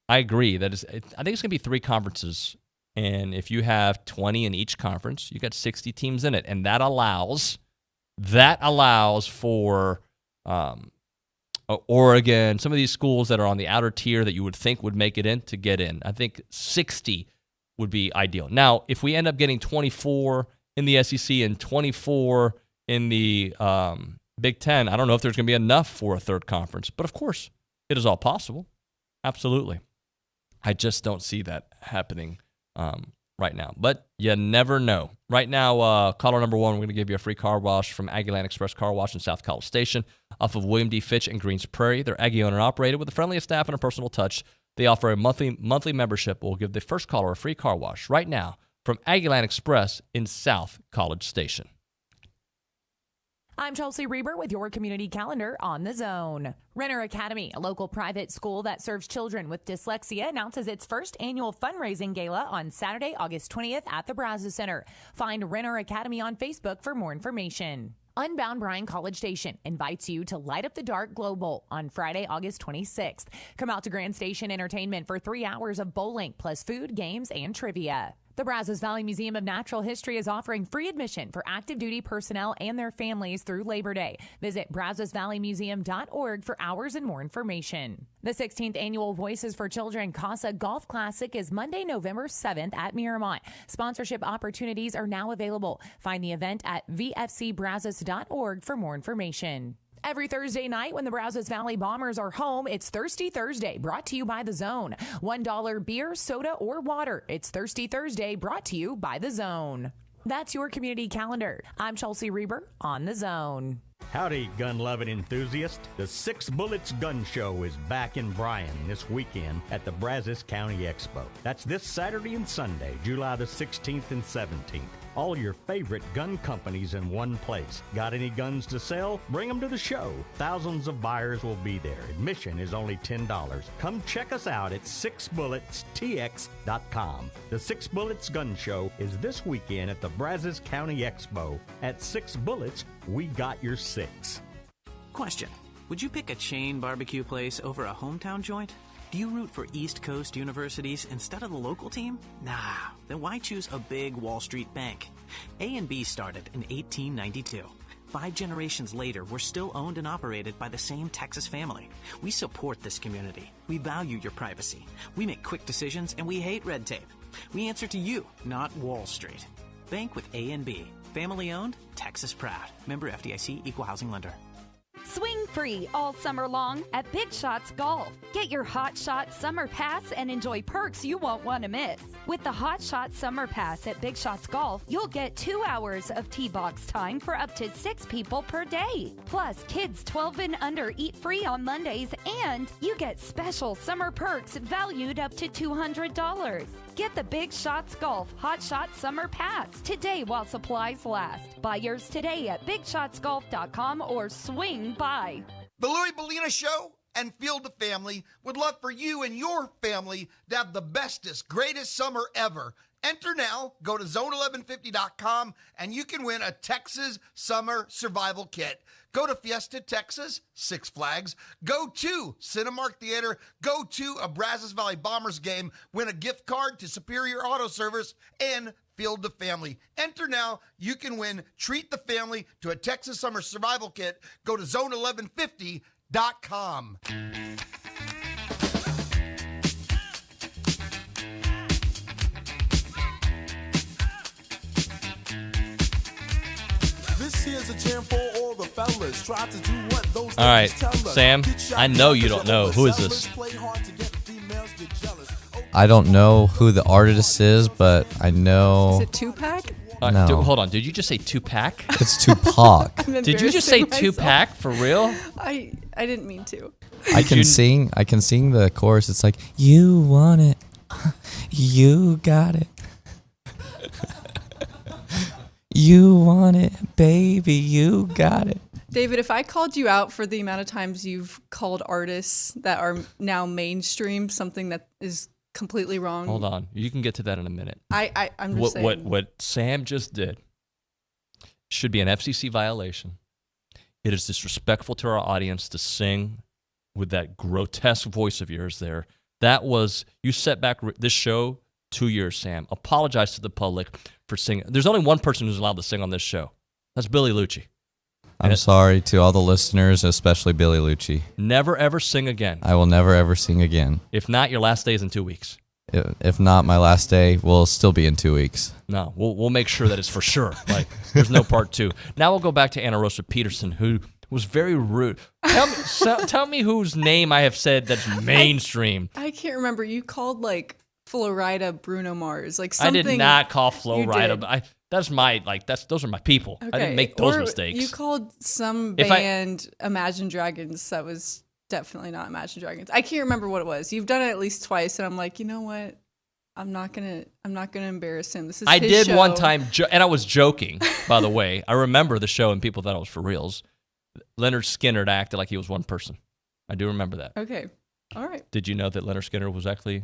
I agree that I think it's going to be 3 conferences. And if you have 20 in each conference, you got 60 teams in it. And that allows for Oregon, some of these schools that are on the outer tier that you would think would make it in to get in. I think 60 would be ideal. Now, if we end up getting 24 in the SEC and 24 in the Big Ten, I don't know if there's going to be enough for a third conference. But, of course, it is all possible. Absolutely. I just don't see that happening right now. But you never know. Right now, caller number 1, we're going to give you a free car wash from Aggieland Express Car Wash in South College Station off of William D. Fitch and Greens Prairie. They're Aggie owned and operated with the friendliest staff and a personal touch. They offer a monthly membership. We'll give the first caller a free car wash right now from Aggieland Express in South College Station. I'm Chelsea Reber with your community calendar on the Zone. Renner Academy, a local private school that serves children with dyslexia, announces its first annual fundraising gala on Saturday, August 20th at the Brazos Center. Find Renner Academy on Facebook for more information. Unbound Bryan College Station invites you to Light Up the Dark Global on Friday, August 26th. Come out to Grand Station Entertainment for 3 hours of bowling, plus food, games, and trivia. The Brazos Valley Museum of Natural History is offering free admission for active duty personnel and their families through Labor Day. Visit brazosvalleymuseum.org for hours and more information. The 16th annual Voices for Children CASA Golf Classic is Monday, November 7th at Miramont. Sponsorship opportunities are now available. Find the event at vfcbrazos.org for more information. Every Thursday night when the Brazos Valley Bombers are home, it's Thirsty Thursday, brought to you by The Zone. $1 beer, soda, or water. It's Thirsty Thursday, brought to you by The Zone. That's your community calendar. I'm Chelsea Reber on The Zone. Howdy, gun-loving enthusiast. The Six Bullets Gun Show is back in Bryan this weekend at the Brazos County Expo. That's this Saturday and Sunday, July the 16th and 17th. All your favorite gun companies in one place. Got any guns to sell? Bring them to the show. Thousands of buyers will be there. Admission is only $10. Come check us out at 6bulletstx.com. The 6 Bullets Gun Show is this weekend at the Brazos County Expo. At 6 Bullets, we got your 6. Question. Would you pick a chain barbecue place over a hometown joint? Do you root for East Coast universities instead of the local team? Nah, then why choose a big Wall Street bank? A&B started in 1892. 5 generations later, we're still owned and operated by the same Texas family. We support this community. We value your privacy. We make quick decisions, and we hate red tape. We answer to you, not Wall Street. Bank with A&B. Family owned, Texas proud. Member FDIC, Equal Housing Lender. Swing free all summer long at Big Shots Golf. Get your Hot Shot Summer Pass and enjoy perks you won't want to miss. With the Hot Shot Summer Pass at Big Shots Golf, you'll get 2 hours of tee box time for up to 6 people per day. Plus, kids 12 and under eat free on Mondays, and you get special summer perks valued up to $200. Get the Big Shots Golf Hot Shot Summer Pass today while supplies last. Buy yours today at BigShotsGolf.com or swing by. The Louis Bellina Show and Field of Family would love for you and your family to have the bestest, greatest summer ever. Enter now, go to zone1150.com, and you can win a Texas Summer Survival Kit. Go to Fiesta, Texas, Six Flags. Go to Cinemark Theater. Go to a Brazos Valley Bombers game. Win a gift card to Superior Auto Service and Field of Family. Enter now. You can win Treat the Family to a Texas Summer Survival Kit. Go to zone1150.com. This here's a jam for all the fellas. Try to do what those All right, tell us. Sam, I know you don't know. Who is this? I don't know who the artist is, but I know. Is it Tupac? No. Hold on. Did you just say Tupac? It's Tupac. Did you just say Tupac for real? I didn't mean to. I can sing the chorus. It's like, you want it. You got it. You want it, baby, you got it. David, if I called you out for the amount of times you've called artists that are now mainstream something that is completely wrong. Hold on. You can get to that in a minute. I'm just saying. What Sam just did should be an FCC violation. It is disrespectful to our audience to sing with that grotesque voice of yours there. That was, you set back this show 2 years, Sam. Apologize to the public for singing. There's only one person who's allowed to sing on this show. That's Billy Lucci. I'm sorry to all the listeners, especially Billy Lucci. Never, ever sing again. I will never, ever sing again. If not, your last day is in 2 weeks. If not, my last day will still be in 2 weeks. No, we'll make sure that it's for sure. Like, there's no part 2. Now we'll go back to Anna Rosa Peterson, who was very rude. Tell me whose name I have said that's mainstream. I can't remember. You called like Florida Bruno Mars, like something. I did not call Florida. Those are my people. Okay. I didn't make those mistakes. You called some band Imagine Dragons that was definitely not Imagine Dragons. I can't remember what it was. You've done it at least twice, and I'm like, you know what? I'm not gonna embarrass him. This is. I his did show. one time, and I was joking. By the way, I remember the show, and people thought it was for reals. Leonard Skinner acted like he was one person. I do remember that. Okay, all right. Did you know that Leonard Skinner was actually?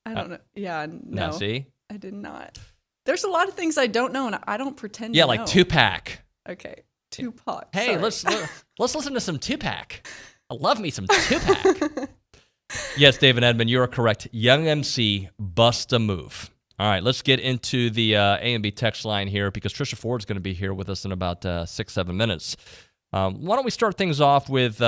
I don't know. Yeah, no. See, I did not. There's a lot of things I don't know, and I don't pretend to know. Yeah, like Tupac. Okay, Tupac. Hey, sorry. let's listen to some Tupac. I love me some Tupac. Yes, David Edmond, you are correct. Young MC, bust a move. All right, let's get into the A&B text line here because Trisha Ford is going to be here with us in about 6-7 minutes. Why don't we start things off with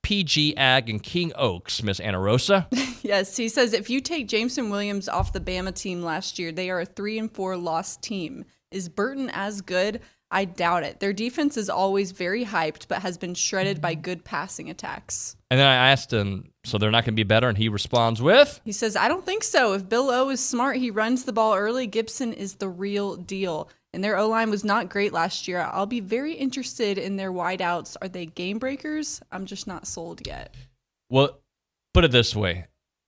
PG Ag and King Oaks, Miss Anna Rosa? Yes, he says if you take Jameson Williams off the Bama team last year, they are a 3-4 loss team. Is Burton as good? I doubt it. Their defense is always very hyped, but has been shredded by good passing attacks. And then I asked him, so they're not going to be better? And he responds with? He says, I don't think so. If Bill O is smart, he runs the ball early. Gibson is the real deal. And their O-line was not great last year. I'll be very interested in their wideouts. Are they game breakers? I'm just not sold yet. Well, put it this way.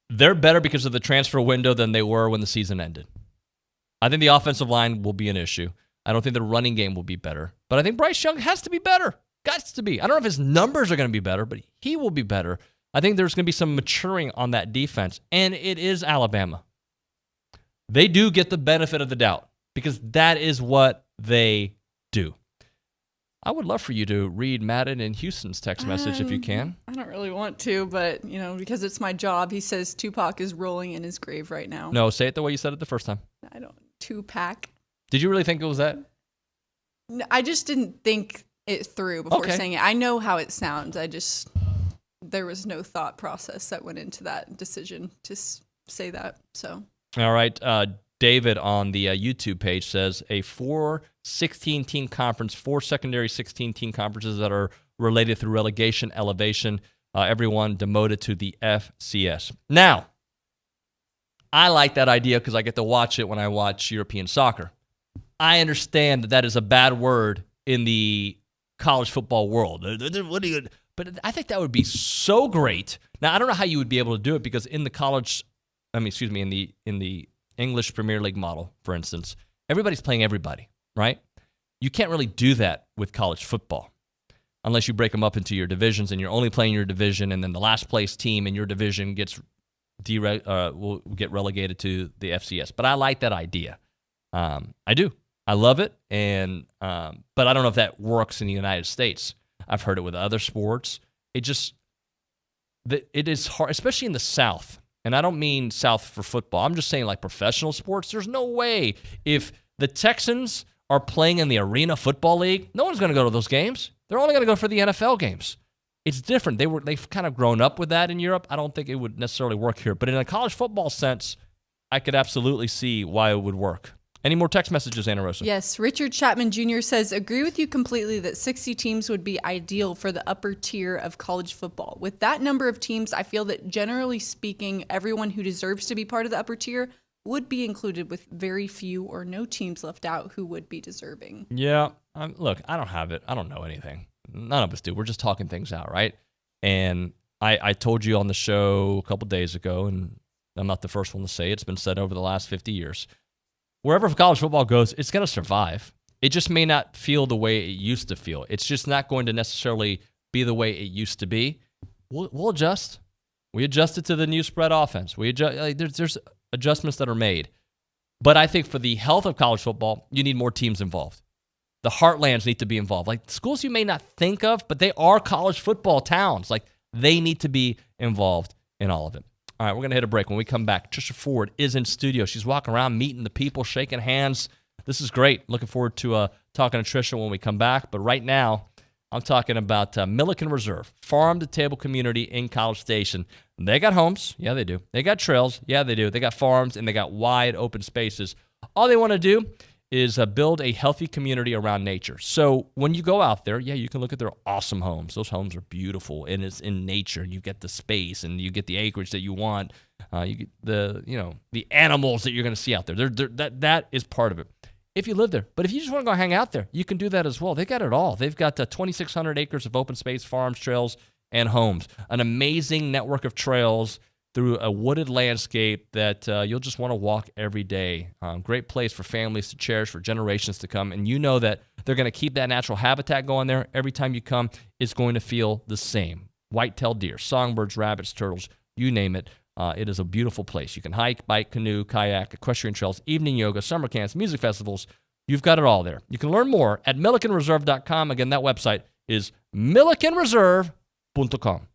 They're better because of the transfer window than they were when the season ended. I think the offensive line will be an issue. I don't think the running game will be better. But I think Bryce Young has to be better. Got to be. I don't know if his numbers are going to be better, but he will be better. I think there's going to be some maturing on that defense. And it is Alabama. They do get the benefit of the doubt because that is what they do. I would love for you to read Madden and Houston's text message if you can. I don't really want to, but, because it's my job, he says Tupac is rolling in his grave right now. No, say it the way you said it the first time. I don't. Tupac. Did you really think it was that? No, I just didn't think it through before saying it. I know how it sounds. There was no thought process that went into that decision to say that. So. All right. David on the YouTube page says a 4-16-team conference, 4 secondary 16-team conferences that are related through relegation, elevation, everyone demoted to the FCS. Now, I like that idea because I get to watch it when I watch European soccer. I understand that is a bad word in the college football world. But I think that would be so great. Now, I don't know how you would be able to do it because in the English Premier League model, for instance, everybody's playing everybody, right? You can't really do that with college football unless you break them up into your divisions and you're only playing your division, and then the last place team in your division will get relegated to the FCS. But I like that idea. I do. I love it, but I don't know if that works in the United States. I've heard it with other sports. It is hard, especially in the South. And I don't mean South for football. I'm just saying like professional sports. There's no way if the Texans are playing in the Arena Football League, no one's going to go to those games. They're only going to go for the NFL games. It's different. They've kind of grown up with that in Europe. I don't think it would necessarily work here. But in a college football sense, I could absolutely see why it would work. Any more text messages, Ana Rosa? Yes. Richard Chapman Jr. says, agree with you completely that 60 teams would be ideal for the upper tier of college football. With that number of teams, I feel that generally speaking, everyone who deserves to be part of the upper tier would be included, with very few or no teams left out who would be deserving. Yeah. Look, I don't have it. I don't know anything. None of us do. We're just talking things out, right? And I told you on the show a couple days ago, and I'm not the first one to say it. It's been said over the last 50 years. Wherever college football goes, it's going to survive. It just may not feel the way it used to feel. It's just not going to necessarily be the way it used to be. We'll adjust. We adjusted to the new spread offense. There's adjustments that are made. But I think for the health of college football, you need more teams involved. The heartlands need to be involved. Like schools you may not think of, but they are college football towns. Like they need to be involved in all of it. All right, we're going to hit a break. When we come back, Trisha Ford is in studio. She's walking around, meeting the people, shaking hands. This is great. Looking forward to talking to Trisha when we come back. But right now, I'm talking about Milliken Reserve, farm-to-table community in College Station. They got homes. Yeah, they do. They got trails. Yeah, they do. They got farms, and they got wide open spaces. All they want to do is build a healthy community around nature. So when you go out there, yeah, you can look at their awesome homes. Those homes are beautiful, and it's in nature. You get the space, and you get the acreage that you want. You get the animals that you're going to see out there. That is part of it. If you live there. But if you just want to go hang out there, you can do that as well. They got it all. They've got 2,600 acres of open space, farms, trails, and homes. An amazing network of trails through a wooded landscape that you'll just want to walk every day. Great place for families to cherish for generations to come. And you know that they're going to keep that natural habitat going there. Every time you come, it's going to feel the same. White-tailed deer, songbirds, rabbits, turtles, you name it. It is a beautiful place. You can hike, bike, canoe, kayak, equestrian trails, evening yoga, summer camps, music festivals. You've got it all there. You can learn more at millikenreserve.com. Again, that website is millikenreserve.com.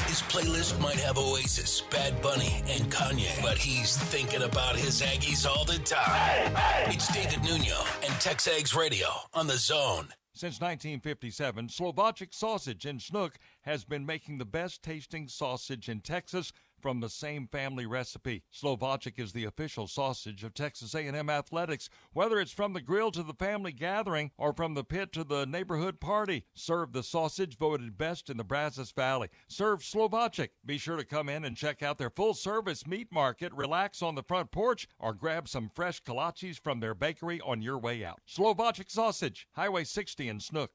His playlist might have Oasis, Bad Bunny, and Kanye, but he's thinking about his Aggies all the time. It's David Nuño and TexAgs Radio on The Zone. Since 1957, Slovacic Sausage in Snook has been making the best tasting sausage in Texas from the same family recipe. Slovacic is the official sausage of Texas A&M Athletics. Whether it's from the grill to the family gathering or from the pit to the neighborhood party, serve the sausage voted best in the Brazos Valley. Serve Slovacic. Be sure to come in and check out their full-service meat market, relax on the front porch, or grab some fresh kolaches from their bakery on your way out. Slovacic Sausage, Highway 60 in Snook.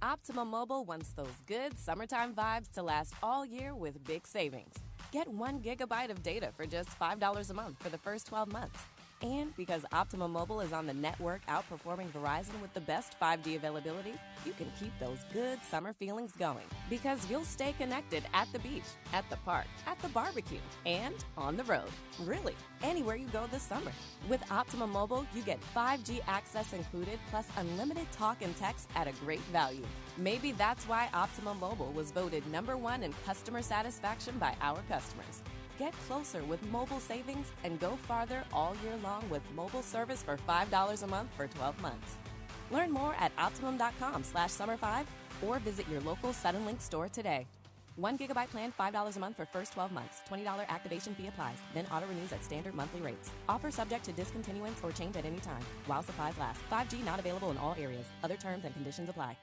Optimum Mobile wants those good summertime vibes to last all year with big savings. Get 1 gigabyte of data for just $5 a month for the first 12 months. And because Optimum Mobile is on the network outperforming Verizon with the best 5G availability, you can keep those good summer feelings going. Because you'll stay connected at the beach, at the park, at the barbecue, and on the road. Really, anywhere you go this summer. With Optimum Mobile, you get 5G access included, plus unlimited talk and text at a great value. Maybe that's why Optimum Mobile was voted #1 in customer satisfaction by our customers. Get closer with mobile savings and go farther all year long with mobile service for $5 a month for 12 months. Learn more at Optimum.com/summer5 or visit your local Suddenlink store today. 1 gigabyte plan, $5 a month for first 12 months. $20 activation fee applies. Then auto renews at standard monthly rates. Offer subject to discontinuance or change at any time while supplies last. 5G not available in all areas. Other terms and conditions apply.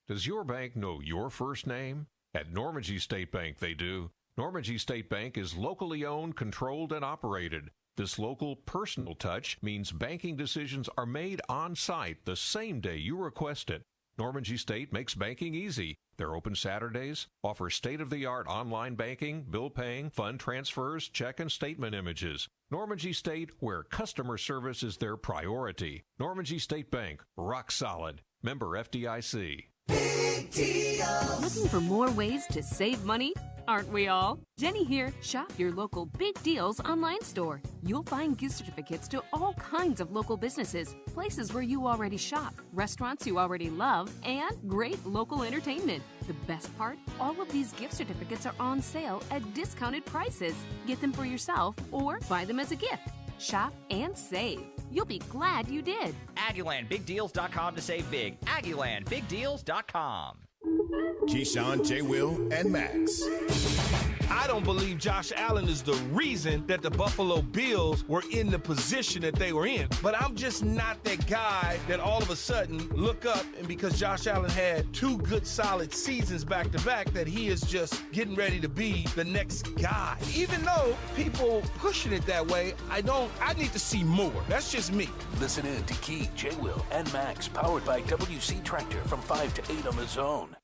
Does your bank know your first name? At Normandy State Bank, they do. Normandy State Bank is locally owned, controlled, and operated. This local personal touch means banking decisions are made on site the same day you request it. Normandy State makes banking easy. They're open Saturdays, offer state-of-the-art online banking, bill paying, fund transfers, check and statement images. Normandy State, where customer service is their priority. Normandy State Bank, rock solid. Member FDIC. Big deals. Looking for more ways to save money? Aren't we all? Jenny here. Shop your local Big Deals online store. You'll find gift certificates to all kinds of local businesses, places where you already shop, restaurants you already love, and great local entertainment. The best part? All of these gift certificates are on sale at discounted prices. Get them for yourself or buy them as a gift. Shop and save. You'll be glad you did. AggielandBigDeals.com to save big. AggielandBigDeals.com. Keyshawn, J. Will, and Max. I don't believe Josh Allen is the reason that the Buffalo Bills were in the position that they were in. But I'm just not that guy that all of a sudden look up and because Josh Allen had 2 good solid seasons back to back that he is just getting ready to be the next guy. Even though people pushing it that way, I need to see more. That's just me. Listen in to Key, J. Will, and Max, powered by WC Tractor from 5 to 8 on the Zone.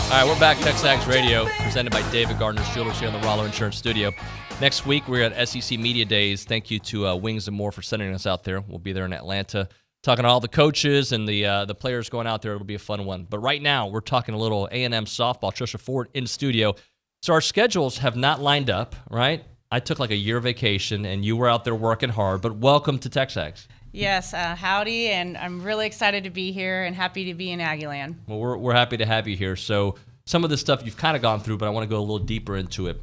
All right, we're back. TexAgs Radio, presented by David Gardner's Jewelers here in the Rollo Insurance Studio. Next week, we're at SEC Media Days. Thank you to Wings and More for sending us out there. We'll be there in Atlanta, talking to all the coaches and the players going out there. It'll be a fun one. But right now, we're talking a little A&M softball. Trisha Ford in studio. So our schedules have not lined up, right? I took like a year vacation, and you were out there working hard. But welcome to TexAgs. Yes, howdy, and I'm really excited to be here and happy to be in Aggieland. Well, we're happy to have you here. So some of this stuff you've kind of gone through, but I want to go a little deeper into it.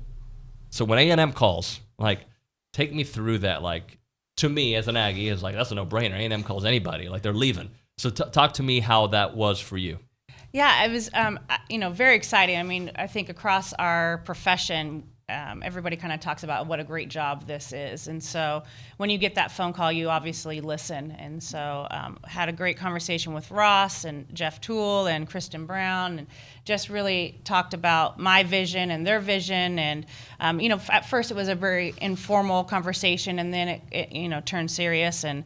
So when A&M calls, like, take me through that. Like, to me as an Aggie, it's like, that's a no-brainer. A&M calls anybody. Like, they're leaving. So talk to me how that was for you. Yeah, it was, very exciting. I mean, I think across our profession, everybody kind of talks about what a great job this is. And so when you get that phone call, you obviously listen. And so had a great conversation with Ross and Jeff Toole and Kristen Brown, and just really talked about my vision and their vision. And, at first it was a very informal conversation, and then it turned serious, and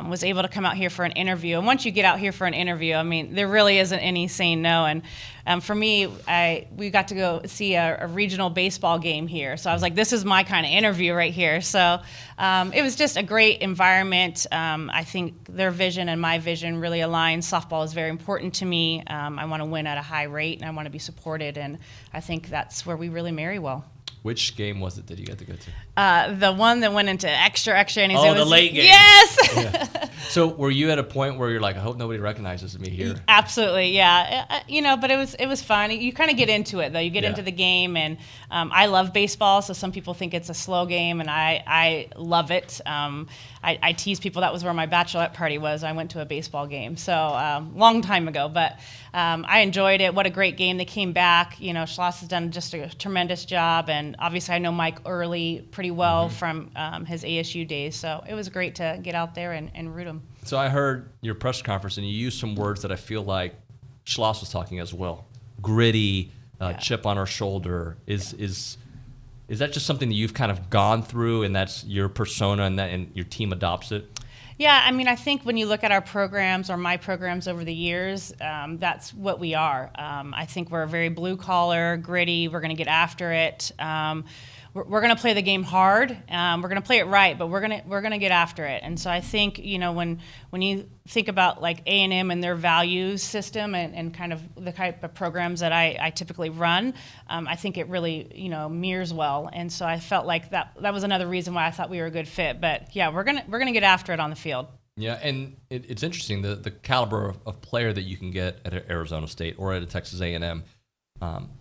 was able to come out here for an interview. And once you get out here for an interview, I mean, there really isn't any saying no. And for me, we got to go see a regional baseball game here. So I was like, this is my kind of interview right here. So it was just a great environment. I think their vision and my vision really align. Softball is very important to me. I want to win at a high rate, and I want to be supported. And I think that's where we really marry well. Which game was it that you got to go to? The one that went into extra innings. Oh, the late game. Yes! Yeah. So were you at a point where you're like, I hope nobody recognizes me here? Absolutely, yeah. But it was fun. You kind of get into it, though. You get into the game, and I love baseball, so some people think it's a slow game, and I love it. I tease people that was where my bachelorette party was. I went to a baseball game, so long time ago, but I enjoyed it. What a great game. They came back. Schloss has done just a tremendous job, and obviously I know Mike Early pretty well from his ASU days, so it was great to get out there and root him. So I heard your press conference, and you used some words that I feel like Schloss was talking as well. gritty, chip on our shoulder. Is that just something that you've kind of gone through, and that's your persona, and your team adopts it? Yeah, I mean, I think when you look at our programs or my programs over the years, that's what we are. I think we're very blue collar, gritty. We're going to get after it. We're going to play the game hard. We're going to play it right, but we're going to get after it. And so I think, when you think about like A&M and their values system and kind of the type of programs that I typically run, I think it really mirrors well. And so I felt like that was another reason why I thought we were a good fit. But yeah, we're gonna get after it on the field. Yeah, and it's interesting the caliber of player that you can get at Arizona State or at a Texas A&M.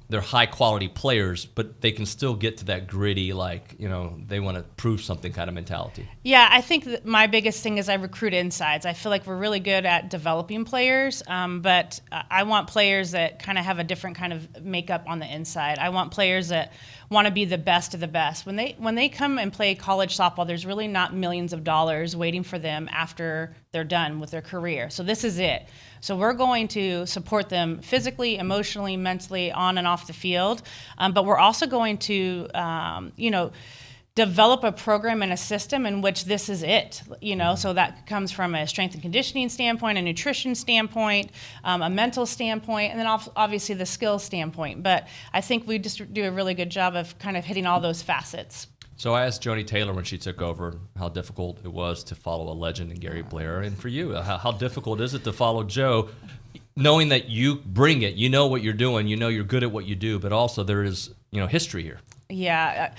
They're high quality players, but they can still get to that gritty, they want to prove something kind of mentality. Yeah, I think that my biggest thing is I recruit insides. I feel like we're really good at developing players, but I want players that kind of have a different kind of makeup on the inside. I want players that want to be the best of the best. When they come and play college softball, there's really not millions of dollars waiting for them after they're done with their career. So this is it. So we're going to support them physically, emotionally, mentally, on and off the field. But we're also going to, develop a program and a system in which this is it. So that comes from a strength and conditioning standpoint, a nutrition standpoint, a mental standpoint, and then obviously the skills standpoint. But I think we just do a really good job of kind of hitting all those facets. So I asked Joni Taylor when she took over how difficult it was to follow a legend in Gary Blair. And for you, how difficult is it to follow Joe, knowing that you bring it, you know what you're doing, you know you're good at what you do, but also there is, history here. Yeah.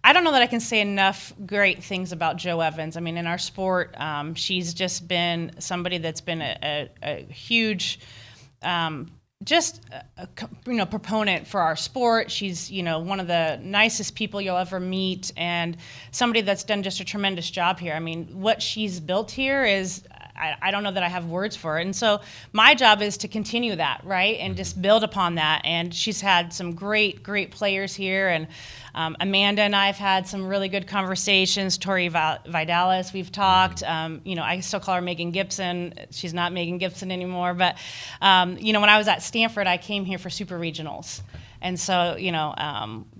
I don't know that I can say enough great things about Jo Evans. I mean, in our sport, she's just been somebody that's been a huge proponent for our sport. She's, one of the nicest people you'll ever meet, and somebody that's done just a tremendous job here. I mean, what she's built here is, I don't know that I have words for it. And so my job is to continue that, right, and just build upon that. And she's had some great players here, and Amanda and I have had some really good conversations. Tori Vidalis, we've talked. I still call her Megan Gibson. She's not Megan Gibson anymore. But, when I was at Stanford, I came here for super regionals. And so,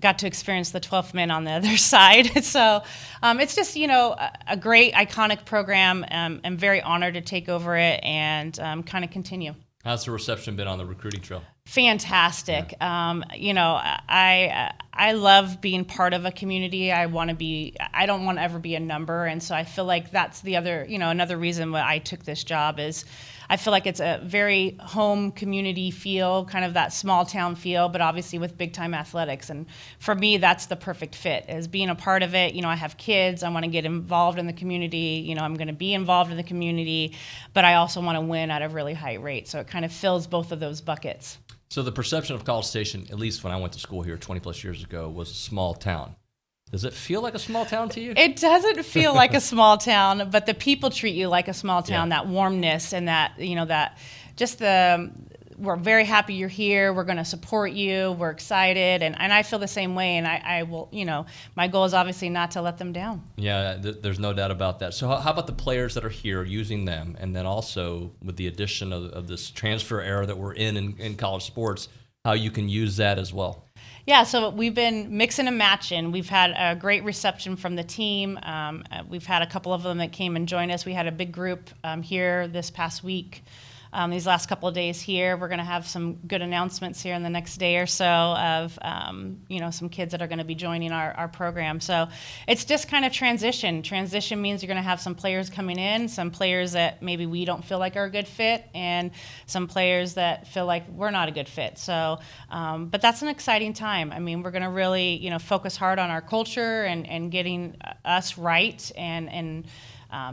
got to experience the 12th men on the other side. So it's just, a great, iconic program. I'm very honored to take over it and kind of continue. How's the reception been on the recruiting trail? Fantastic. Yeah. I love being part of a community. I don't want to ever be a number. And so I feel like that's the other, another reason why I took this job is I feel like it's a very home community feel, kind of that small town feel, but obviously with big time athletics. And for me, that's the perfect fit, is being a part of it. I have kids. I want to get involved in the community. I'm going to be involved in the community, but I also want to win at a really high rate. So it kind of fills both of those buckets. So the perception of College Station, at least when I went to school here 20 plus years ago, was a small town. Does it feel like a small town to you? It doesn't feel like a small town, but the people treat you like a small town, that warmness and that, we're very happy you're here. We're going to support you. We're excited. And I feel the same way. And I will, my goal is obviously not to let them down. Yeah, there's no doubt about that. So how about the players that are here, using them? And then also with the addition of this transfer era that we're in college sports, how you can use that as well? Yeah, so we've been mixing and matching. We've had a great reception from the team. We've had a couple of them that came and joined us. We had a big group here this past week. These last couple of days here, we're going to have some good announcements here in the next day or so of, some kids that are going to be joining our program. So it's just kind of transition. Transition means you're going to have some players coming in, some players that maybe we don't feel like are a good fit, and some players that feel like we're not a good fit. So, but that's an exciting time. I mean, we're going to really, focus hard on our culture and getting us right and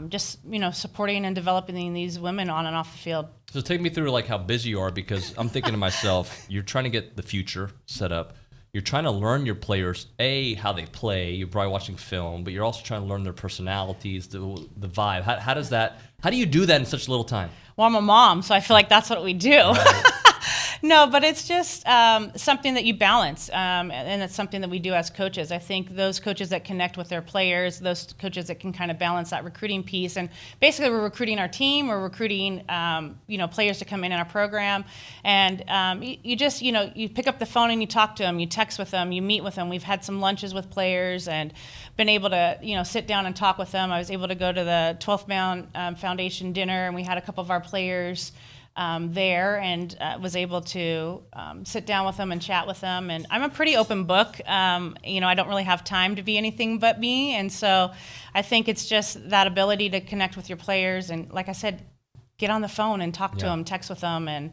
just supporting and developing these women on and off the field. So take me through how busy you are, because I'm thinking to myself, you're trying to get the future set up. You're trying to learn your players, how they play. You're probably watching film, but you're also trying to learn their personalities, the vibe. How do you do that in such little time? Well, I'm a mom, so I feel like that's what we do. Right. No, but it's just something that you balance, and it's something that we do as coaches. I think those coaches that connect with their players, those coaches that can kind of balance that recruiting piece, and basically we're recruiting our team, we're recruiting players to come in our program, and you just you pick up the phone and you talk to them, you text with them, you meet with them. We've had some lunches with players and been able to sit down and talk with them. I was able to go to the 12th Man Foundation dinner, and we had a couple of our players there, and was able to sit down with them and chat with them. And I'm a pretty open book. I don't really have time to be anything but me, and so I think it's just that ability to connect with your players, and like I said, get on the phone and talk to them, text with them, and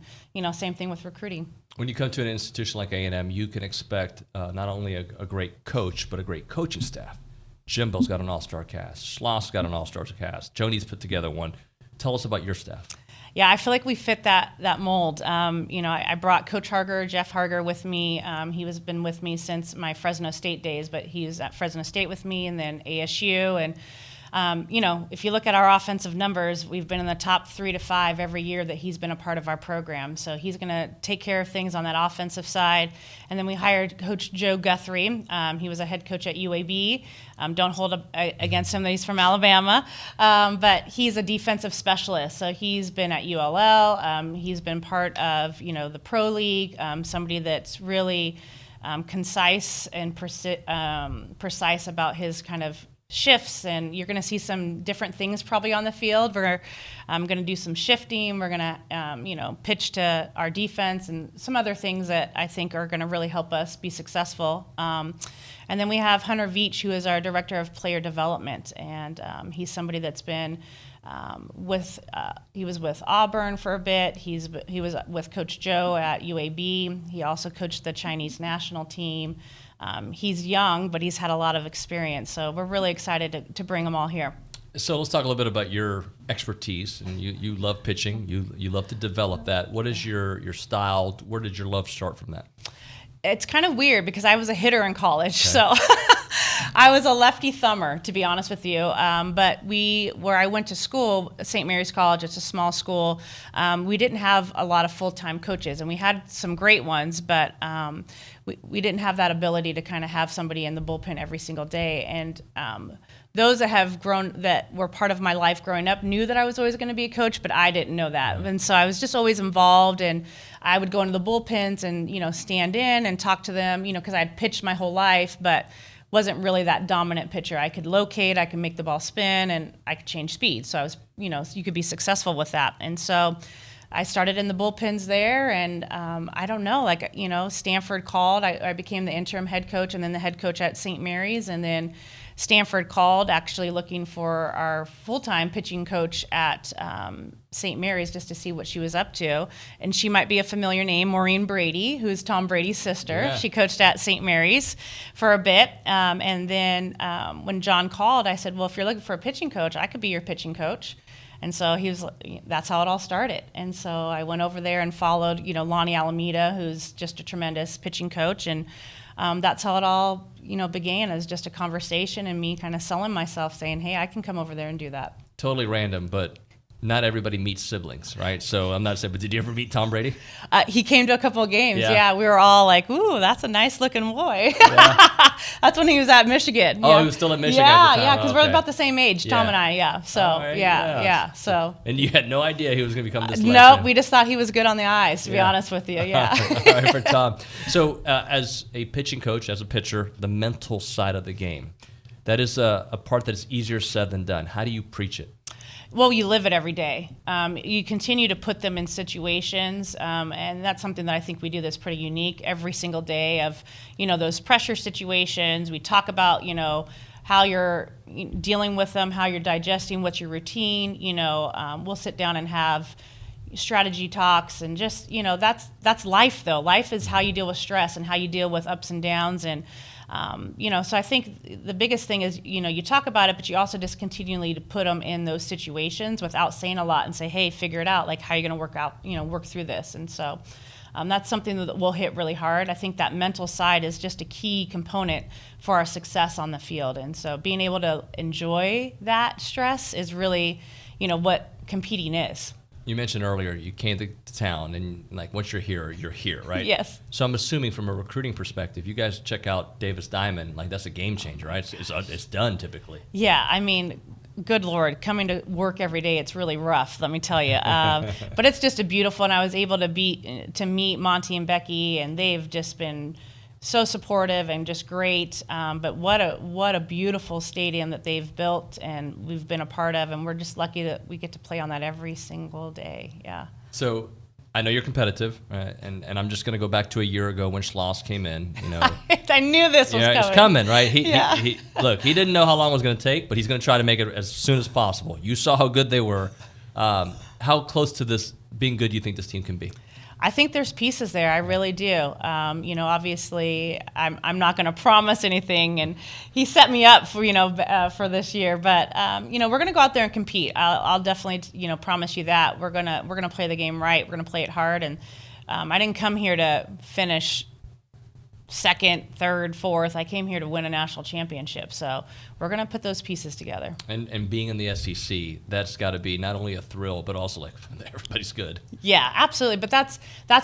same thing with recruiting. When you come to an institution like A&M, you can expect not only a great coach, but a great coaching staff. Jimbo's got an all-star cast. Schloss's got an all-star cast. Joni's put together one. Tell us about your staff. Yeah, I feel like we fit that mold. I brought Coach Harger, Jeff Harger, with me. He has been with me since my Fresno State days, but he was at Fresno State with me, and then ASU. And if you look at our offensive numbers, we've been in the top 3 to 5 every year that he's been a part of our program. So he's going to take care of things on that offensive side. And then we hired Coach Joe Guthrie. He was a head coach at UAB. Don't hold up against him that he's from Alabama. But he's a defensive specialist. So he's been at ULL. He's been part of, the Pro League, somebody that's really concise and precise about his kind of shifts, and you're going to see some different things probably on the field. We're going to do some shifting. We're going to, pitch to our defense and some other things that I think are going to really help us be successful. And then we have Hunter Veach, who is our director of player development, and he's somebody that's been he was with Auburn for a bit. He was with Coach Joe at UAB. He also coached the Chinese national team. He's young, but he's had a lot of experience. So we're really excited to bring them all here. So let's talk a little bit about your expertise. And you love pitching. You love to develop that. What is your style? Where did your love start from that? It's kind of weird because I was a hitter in college. Okay. So I was a lefty thumber, to be honest with you. But where I went to school, St. Mary's College, it's a small school, we didn't have a lot of full-time coaches. And we had some great ones, but we didn't have that ability to kind of have somebody in the bullpen every single day. And those that were part of my life growing up knew that I was always going to be a coach, but I didn't know that. And so I was just always involved, and I would go into the bullpens and, stand in and talk to them, because I'd pitched my whole life, but wasn't really that dominant pitcher. I could locate, I could make the ball spin, and I could change speed. So I was, you could be successful with that. And so I started in the bullpens there, and I don't know, Stanford called. I became the interim head coach and then the head coach at St. Mary's, and then Stanford called actually looking for our full-time pitching coach at St. Mary's just to see what she was up to. And she might be a familiar name, Maureen Brady, who's Tom Brady's sister. Yeah. She coached at St. Mary's for a bit. And then when John called, I said, well, if you're looking for a pitching coach, I could be your pitching coach. And so that's how it all started. And so I went over there and followed, Lonnie Alameda, who's just a tremendous pitching coach. And that's how it all, began, as just a conversation and me kind of selling myself, saying, hey, I can come over there and do that. Totally random, but not everybody meets siblings, right? So I'm not saying, but did you ever meet Tom Brady? He came to a couple of games. Yeah, we were all like, ooh, that's a nice looking boy. Yeah. That's when he was at Michigan. Oh, he was still at Michigan at the time. Yeah, because we're about the same age, Tom and I, yeah. So, right, so. And you had no idea he was going to become this legend. No, we just thought he was good on the eyes, to be honest with you, yeah. All right, for Tom. So as a pitching coach, as a pitcher, the mental side of the game, that is a part that is easier said than done. How do you preach it? Well, you live it every day. You continue to put them in situations, and that's something that I think we do that's pretty unique every single day of, those pressure situations. We talk about, how you're dealing with them, how you're digesting, what's your routine. We'll sit down and have strategy talks, and just, that's life, though. Life is how you deal with stress and how you deal with ups and downs. And so I think the biggest thing is, you talk about it, but you also just continually to put them in those situations without saying a lot and say, hey, figure it out. Like, how are you going to work through this? And so that's something that we'll hit really hard. I think that mental side is just a key component for our success on the field. And so being able to enjoy that stress is really, what competing is. You mentioned earlier you came to town, and like once you're here, right? Yes. So I'm assuming from a recruiting perspective, you guys check out Davis Diamond, like that's a game changer, right? It's done typically. Yeah, I mean, good Lord, coming to work every day, it's really rough, let me tell you. But it's just a beautiful, and I was able to meet Monty and Becky, and they've just been so supportive and just great. But what a beautiful stadium that they've built and we've been a part of, and we're just lucky that we get to play on that every single day. Yeah. So I know you're competitive, and I'm just going to go back to a year ago when Schloss came in. You know, I knew this was coming. It's coming, right? He he didn't know how long it was going to take, but he's going to try to make it as soon as possible. You saw how good they were. How close to this being good do you think this team can be? I think there's pieces there. I really do. Obviously, I'm not going to promise anything, and he set me up for this year. But we're going to go out there and compete. I'll definitely promise you that we're gonna play the game right. We're going to play it hard, and I didn't come here to finish second, third, fourth. I came here to win a national championship. So we're going to put those pieces together. And being in the SEC, that's got to be not only a thrill, but also like everybody's good. Yeah, absolutely. But that's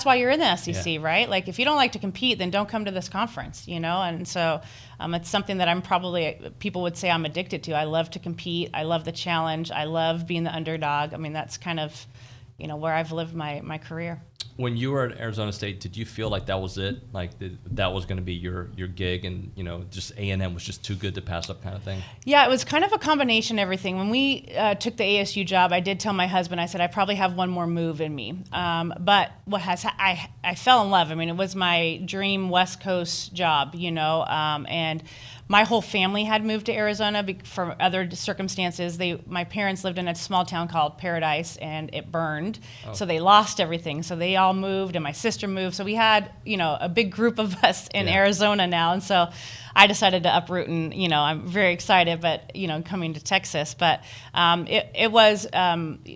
why you're in the SEC, right? Like if you don't like to compete, then don't come to this conference, And so it's something that people would say I'm addicted to. I love to compete. I love the challenge. I love being the underdog. I mean, that's kind of, where I've lived my career. When you were at Arizona State, did you feel like that was it? Like that was going to be your gig, and just A&M was just too good to pass up, kind of thing? Yeah, it was kind of a combination of everything. When we took the ASU job, I did tell my husband, I said I probably have one more move in me. But I fell in love. I mean, it was my dream West Coast job, and my whole family had moved to Arizona for other circumstances. My parents lived in a small town called Paradise, and it burned. Oh. So they lost everything. So they all moved, and my sister moved. So we had, a big group of us in Arizona now. And so I decided to uproot, and, I'm very excited, but, coming to Texas. But it was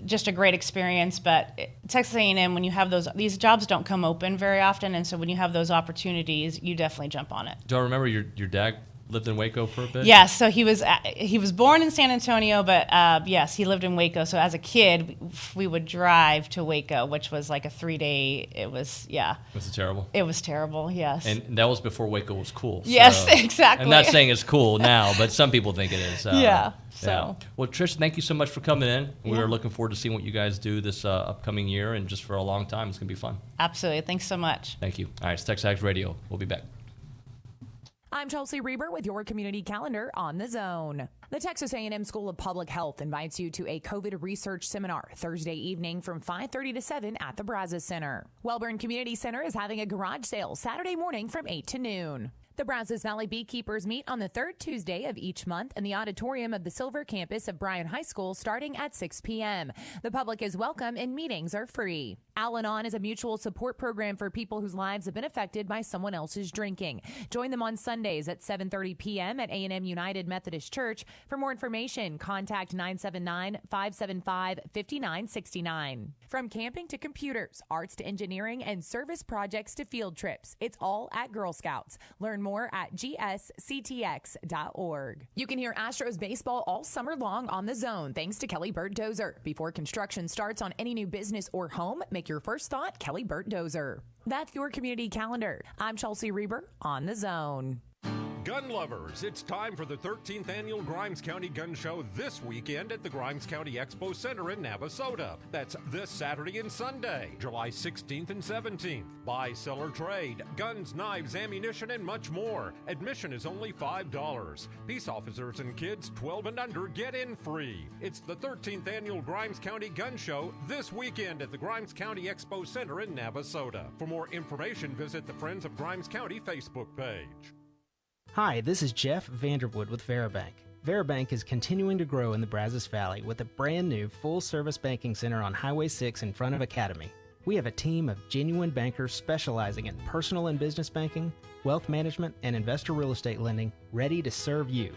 just a great experience. But Texas A&M, when you have these jobs don't come open very often. And so when you have those opportunities, you definitely jump on it. Do I remember your dad lived in Waco for a bit? Yes, so he was born in San Antonio, but yes, he lived in Waco. So as a kid, we would drive to Waco, which was like a 3-day. It was Was it terrible? It was terrible. Yes. And that was before Waco was cool. Yes, exactly. I'm not saying it's cool now, but some people think it is. Yeah. Well, Trish, thank you so much for coming in. We're looking forward to seeing what you guys do this upcoming year, and just for a long time. It's gonna be fun. Absolutely. Thanks so much. Thank you. All right, it's TexAgs Radio. We'll be back. I'm Chelsea Reber with your community calendar on The Zone. The Texas A&M School of Public Health invites you to a COVID research seminar Thursday evening from 5:30 to 7 at the Brazos Center. Wellborn Community Center is having a garage sale Saturday morning from 8 to noon. The Brazos Valley Beekeepers meet on the third Tuesday of each month in the auditorium of the Silver campus of Bryan High School starting at 6 p.m. The public is welcome and meetings are free. Al-Anon is a mutual support program for people whose lives have been affected by someone else's drinking. Join them on Sundays at 7:30 p.m. at A&M United Methodist Church. For more information, contact 979-575-5969. From camping to computers, arts to engineering, and service projects to field trips, it's all at Girl Scouts. Learn more at gsctx.org. You can hear Astros baseball all summer long on The Zone thanks to Kelly Burt Dozer. Before construction starts on any new business or home, make your first thought Kelly Burt Dozer. That's your community calendar. I'm Chelsea Reber on The Zone. Gun lovers, it's time for the 13th annual Grimes County Gun Show this weekend at the Grimes County Expo Center in Navasota. That's this Saturday and Sunday, July 16th and 17th. Buy, sell, or trade, guns, knives, ammunition, and much more. Admission is only $5. Peace officers and kids 12 and under get in free. It's the 13th annual Grimes County Gun Show this weekend at the Grimes County Expo Center in Navasota. For more information, visit the Friends of Grimes County Facebook page. Hi, this is Jeff Vanderwood with Veribank. Veribank is continuing to grow in the Brazos Valley with a brand new full-service banking center on Highway 6 in front of Academy. We have a team of genuine bankers specializing in personal and business banking, wealth management, and investor real estate lending ready to serve you.